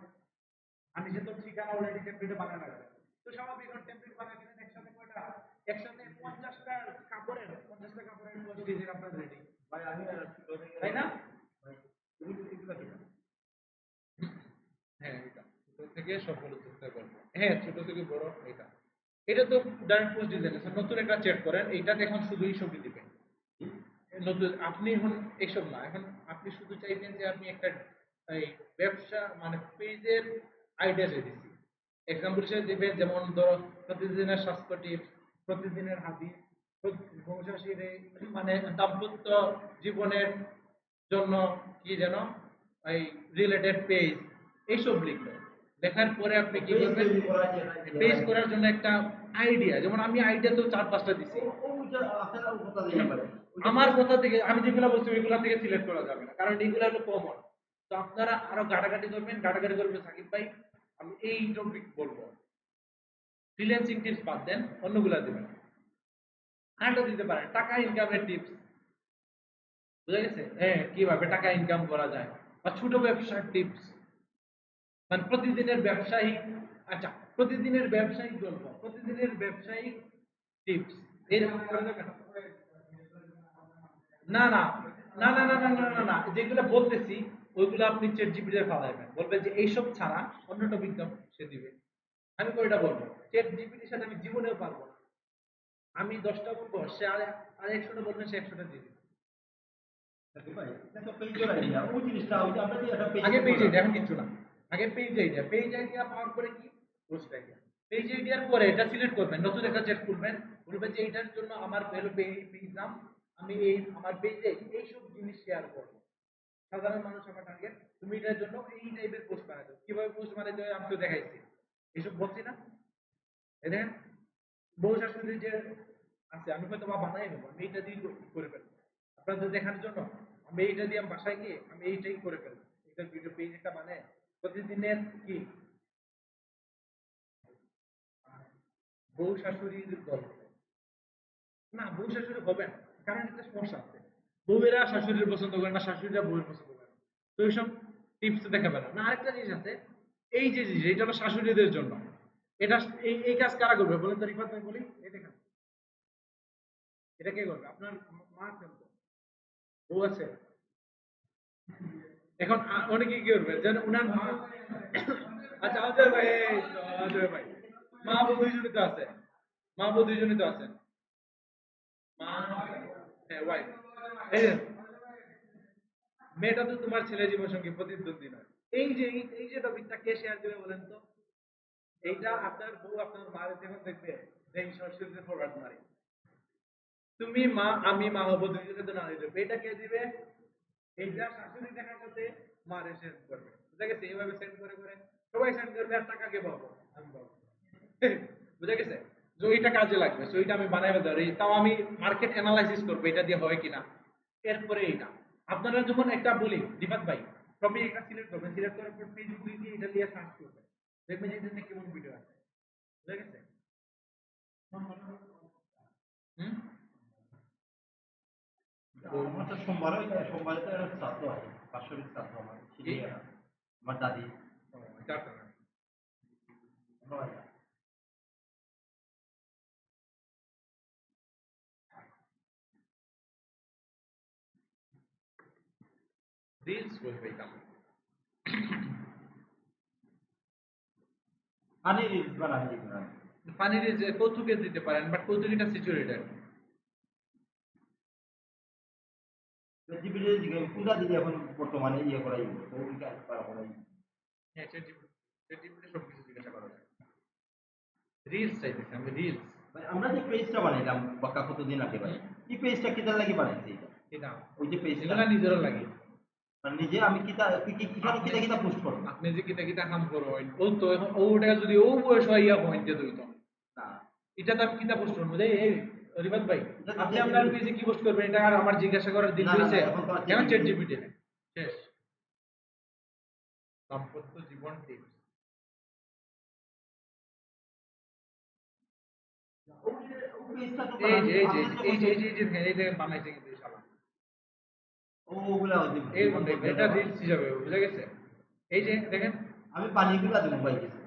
আর নিচে তো ঠিকানা অলরেডি টেমপ্লেটে বানানো আছে। তো স্বাভাবিক টেমপ্লেট বানায় কিনেন একসাথে কয়টা, একসাথে 50টা কাপড়ের 50টা ডিজাইন আপনার রেডি, তাই না? হ্যাঁ, এটা ছোট থেকে সফল চেষ্টা করবো। হ্যাঁ, ছোট থেকে বড়, এটা এটা তো ডাইরেক্ট পোস্ট ডিজাইন আছে। নতুন একটা চ্যাট করেন, এইটাতে এখন শুধুই ছবি দিবেন। নতুন আপনি এখন এসব না, এখন আপনি শুধু চাইবেন যে আপনি একটা এই ব্যবসা মানে পেজের আইডিয়া দিয়ে দিচ্ছি। এক্সাম্পল হিসেবে দিবেন, যেমন ধরো প্রতিদিনের স্বাস্থ্য টিপস, প্রতিদিনের হাদিস, বংশাশীর মানে দাম্পত্য জীবনের জন্য কি যেন এই রিলেটেড পেজ, এইসব লিখবেন। লেখার পরে আপনি কি করবেন, পেজ করার জন্য একটা আইডিয়া, যেমন আমি আইডিয়া তো 4-5টা দিছি, আমার কথা থেকে আমি যেগুলো বলছি ওইগুলা থেকে সিলেক্ট করা যাবে না, কারণ এইগুলো হলো কমন। তো আপনারা আরো ঘাটাঘাটি করবেন, ঘাটাঘাটি করবেন, সাকিব ভাই আমি এই টপিক বলবো, ফ্রিল্যান্সিং টিপস বাদ দেন, অন্যগুলা দিবেন। আরেকটা দিতে পারেন টাকা ইনকামের টিপস, বুঝা গেছে? হ্যাঁ, কিভাবে টাকা ইনকাম করা যায়, বা ছোট ব্যবসার টিপস, মানে প্রতিদিনের ব্যবসায়িক, আচ্ছা প্রতিদিনের ব্যবসায়িক গল্প, প্রতিদিনের ব্যবসায়িক টিপস, এরকম করা যাবে না? না না না না না না না না না যেগুলো বলতেছি ওইগুলো আপনি চ্যাট জিপিটি এর ফালাইবেন, বলবেন যে এইসব ছাড়া অন্য টপিক দাও, সে দিবে। আমি কোনটা বলবো, চ্যাট জিপিটির সাথে আমি জীবনেও পারবো না। আমি 10টা বলবো, সে আর 100টা বলবেন, সে 100টা দিয়ে দিবে। ভাই এটা তো পেজের আইডিয়া, ওই জিনিসটা ওই যে আমরা যে একটা পেজ আগে পেজ আইডিয়া, এখন কিছু না। আগে পেজ আইডিয়া পাওয়ার পরে কি পোস্ট আইডিয়া। পেজ আইডিয়ার পরে এটা সিলেক্ট করবেন, নতুন একটা চ্যাট খুলবেন, বলবেন যে এইটার জন্য আমার পেজ নাম, আমি এই আমার পেজে এইসব জিনিস শেয়ার করবো, সাধারণ মানুষ আমার টার্গেট, তুমি এটার জন্য এই টাইপের পোস্ট বানাতে হবে। কিভাবে পোস্ট বানাতে হয় আমি তো দেখাইছি, এইসব বলছি না। এই দেখেন বউ শাশুড়ি যে আছে, আমি হয়তো বা বানাই নেবো, আমি এইটা দিয়ে করে ফেলবো আপনাদের দেখার জন্য। আমি এইটা দিয়ে আমি বাসায় গিয়ে আমি এইটাই করে ফেলবো, এটা ভিডিও পেজ একটা বানায় প্রতিদিনের কি বউ শাশুড়ির গল্প। না বউ শাশুড়ি হবে না, কারণ একটা সমস্যা আছে, বউয়েরা শাশুড়ির পছন্দ করে না, শাশুড়িরা বউয়ের পছন্দ করে না, তো এইসব টিপস দেখাবে না। না আরেকটা জিনিস আছে, এই যে জিনিস এটা হলো শাশুড়িদের জন্য, এটা এই কাজ কারা করবে বলেন তো রিফাত ভাই, বলি এই দেখেন, এটা কে করবে? আপনার মা আছেন তো, বউ আছে। এখন অনেকে কি করবে যেন উনার মা, আচ্ছা অজয় ভাই, এই তো অজয় ভাই, মা বউ দুইজনই তো আছে, মা বউ দুইজনই তো আছেন, মা, হ্যাঁ ওয়াইফ, এই যে মেয়েটা তো তোমার ছেলে জীবন সঙ্গী প্রতিদ্বন্দ্বী নয়। এই যে টপিকটা কে শেয়ার করে বলেন তো? এইটা আপনার বউ আপনার মা যখন দেখবে যে এই সরাসরি ফরওয়ার্ড মারে, তুমি মা আমি মা হবো, দুইজনের তো নারী দেবে, এটা কে দিবে? এইটা শাশুড়ি দেখার সাথে মারে সেন্ড করবে, বুঝা গেছে? এইভাবে সেন্ড করে করে সবাই সেন্ড করবে, আর টাকা কে পাবো? আমি পাবো। বুঝা গেছে? যে ওইটা কাজে লাগবে, তো ওইটা আমি বানাই ধরি, তাও আমি মার্কেট অ্যানালাইসিস করবো এটা দিয়ে হয় কিনা। এরপরে এইটা আপনারা যখন একটা বলি রিফাত ভাই, টপিক একটা সিলেক্ট করবেন, সিলেক্ট করার পর পেজ দিয়ে এটা দিয়ে সার্চ করবেন, দেখবেন যে এটা কেমন ভিডিও আছে। বুঝা গেছে? হুম। আমার তো সোমবারে তো একটা শ্রাদ্ধ আছে, বাৎসরিক শ্রাদ্ধ আমার কি? আমার দাদি। ও, এটা আপনার না। হয়। রিলস বলবে এটা। পানি রিলস বানাই দিবেন। ফানি রিলস কৌতুকে দিতে পারেন, বাট কৌতুক এটা সিচুয়েটেড। জিপিটি পূজা দিদি এখন বর্তমানে ইয়ে করাই তো ওই কাজ করা করাই। হ্যাঁ, চ্যাটজিপিটি সবকিছু জিজ্ঞাসা করা যায়। রিলস চাইতেছি আমি, রিলস। ভাই আমরা যে পেজটা বানাইলাম বাক্কা কতদিন আগে ভাই, এই পেজটা কিতার লাগি বানাইছি এটা? এটা ওই যে পেজটা এগুলা নিজেরও লাগে। মানে নিজে আমি কিতা কিখানে কিতা কিতা পোস্ট করব আপনি যে কিতা কিতা কাম করবেন, ও তো এখন ওটা যদি ও বয়স হইয়া পয়েন্টে দইতো, না, এটা তো আমি কিতা পোস্ট করবো? এই রিবাদ ভাই, এটা আপনি তো আপনার পেজে কি পোস্ট করবেন এটা আর আমার জিজ্ঞাসা করার দিন না, না, হয়েছে? না, এখন তো আর এখন চ্যাট ChatGPT জিপিটি শেষ। দাম্পত্য জীবন টিপস। ওই পেজটা তো এই বানান যে এই যে আপনি এই যখন যে এই যে এই যে এই যে বানাইছে কিন্তু এই শালা, ওগুলা ওই যে এই জীবন বন্ধু বদলে এটা দেওয়া। রিলস হিসাবে বুঝা গেছে? এই যে দেখেন, আমি পানিগুলা দেবো ভাই কিছু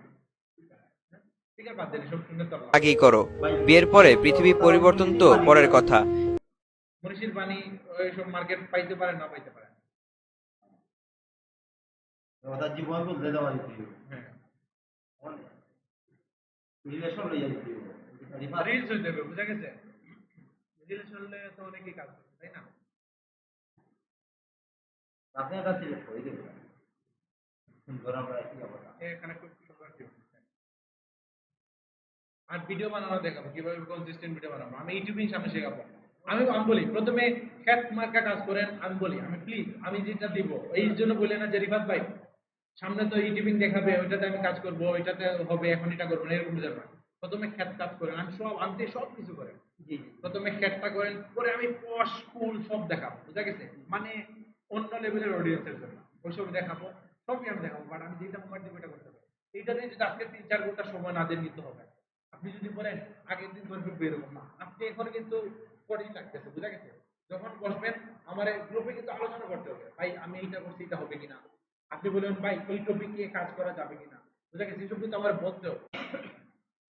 ঠিক আছে বাদ দেন, সব শুনে তো আগেই করো। ভাই বিয়ের পরে পৃথিবী পরিবর্তন তো পরের কথা। মনীষীর বাণী ওইসব মার্কেট পাইতে পারেন না পাইতে পারেন। ওটা জীবন বদলে দেওয়া দিতে হ্যাঁ, রিলেশন লইয়া দিতে রিলস হয়ে যাবে, বুঝা গেছে? রিলস হলে তো অনেকেই কাজ করবে, তাই না? আপনি একটা সিলেক্ট করে দেবেন সুন্দর আমরা একই অবস্থা। এখানে খুব সুন্দর tips আছে। আর ভিডিও বানানো দেখাবো, কিভাবে কনসিস্টেন্ট ভিডিও বানাবো, আমি ইউটিউবিং সামনে শেখাবো। আমি বলি প্রথমে খ্যাত মার্কা কাজ করেন, আমি বলি আমি প্লিজ আমি যেটা দিব এই জন্য বলে না যে রিফাত ভাই সামনে তো ইউটিউবিং দেখাবে, ওইটাতে আমি কাজ করবো, ওইটাতে হবে, এখন এটা করবো না, এরকম যাবে না। প্রথমে খ্যাত কাজ করেন, আমি সব আনতে সব কিছু করেন, জি প্রথমে খ্যাতটা করেন, পরে আমি পশ কুল সব দেখাবো, বুঝা গেছে? মানে অন্য লেভেলের অডিয়েন্সের জন্য ওইসব দেখাবো, সবই আমি দেখাবো, বাট আমি যেটা মোবাইল দিব এটা করতে হবে। এইটা দিয়ে যদি আজকে 3-4 ঘন্টা সময় না দিয়ে নিতে হবে। আপনি যদি বলেন আগের দিন ধরে ফেলবো, এরকম না, আপনি এখন কিন্তু কঠিন লাগতেছে, বুঝা গেছে? যখন বসবেন আমার গ্রুপে কিন্তু আলোচনা করতে হবে, ভাই আমি এইটা করছি, এটা হবে কিনা। আপনি বলবেন ভাই ওই টপিক নিয়ে কাজ করা যাবে কিনা, বুঝা গেছে? এইসব কিন্তু আমার বলতে হবে।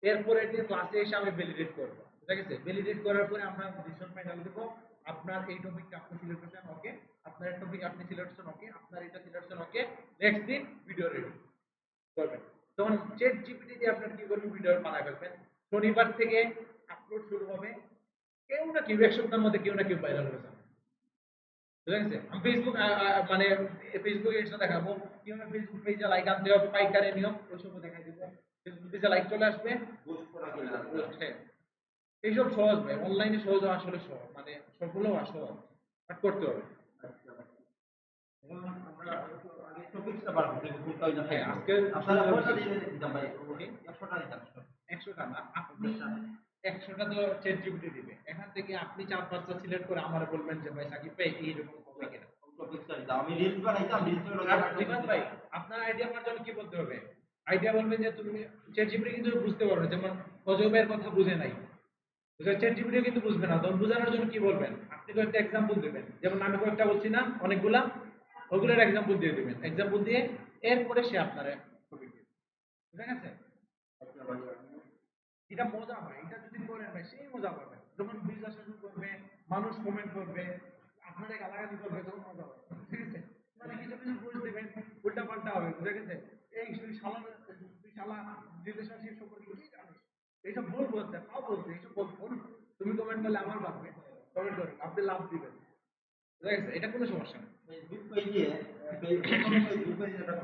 এরপরে দিন ক্লাসে এসে আমি ভ্যালিডেট করবো, বুঝা গেছে? ভ্যালিডেট করার পরে আমরা ডিসিশন ফাইনাল দেবো, আপনার এই টপিকটা আপনি সিলেক্ট করছেন ওকে, আপনার এই টপিক আপনি সিলেক্ট করছেন ওকে, আপনার এটা সিলেক্ট করছেন ওকে, নেক্সট দিন ভিডিও রেডি করবেন। তখন চ্যাট জিপিটি দিয়ে আপনার কি করবেন, ভিডিও বানায় ফেলবেন। শনিবার থেকে আপলোড শুরু হবে, কেউ না কেউ এক সপ্তাহের মধ্যে কেউ না কেউ ভাইরাল হয়ে যাবে। বুঝা গেছে? আমি ফেসবুক মানে ফেসবুকে এটা দেখাবো কিভাবে ফেসবুক পেজে লাইক আনতে হবে, পাইকারি নিয়ম ওইসবও দেখাই দিব। ফেসবুক পেজে লাইক চলে আসবে, বুস্ট করা কিনা পোস্ট, হ্যাঁ এইসব সহজ ভাই, অনলাইনে সহজ হওয়া আসলে সহজ, মানে সবগুলো সহজ, বাট করতে হবে। এখন আমরা একটু আগে টপিকসটা বার করতে হবে, কোনটা হইলো হ্যাঁ, আজকে আপনারা কয়টা দিতাম ভাই? 100টা দিতাম। 100টা না, আপনি 100টা তো চ্যাট জিপিটি দিবে, এখান থেকে আপনি 4-5টা সিলেক্ট করে আমার বলবেন যে ভাই সাকিব ভাই এইরকম হবে কিনা। টপিকসটা দিতাম। আমি রিলস বানাইতাম, আর রিফাত ভাই আপনার আইডিয়া পাওয়ার জন্য কি বলতে হবে, আইডিয়া বলবেন যে তুমি চ্যাট জিপিটি কিন্তু বুঝতে পারবে, যেমন অজবের কথা বুঝে নাই, চ্যাট জিপিটি কিন্তু বুঝবে না, তখন বোঝানোর জন্য কি বলবেন, আপনি কয়েকটা এক্সাম্পল দেবেন, যেমন আমি কয়েকটা বলছি না অনেকগুলা, ওগুলোর এক্সাম্পল দিয়ে দিবেন, এক্সাম্পল দিয়ে এরপরে সে আপনার টপিক দিবে। বুঝা গেছে? এটা মজা হয়, এটা যদি করেন ভাই সেই মজা পাবেন, যখন ভিউজ আসা শুরু করবে, মানুষ কমেন্ট করবে, আপনারা গালাগালি করবে, তখন মজা হবে। ঠিক আছে? মানে কিছু কিছু পোস্ট দিবেন, উল্টা পাল্টা হবে, বুঝা গেছে? এই তুই শালা রিলেশনশিপ সম্পর্কে কি জানিস, এইসব ভুল বলছে, তাও বলছে, এইসব ভুল, তুমি কমেন্ট করলে আমার ভাববে, কমেন্ট করেন, আপনি লাভ দিবেন। বুঝা গেছে? এটা কোনো সমস্যা না। ফেসবুক পেজে ফেসবুক পেজে একটা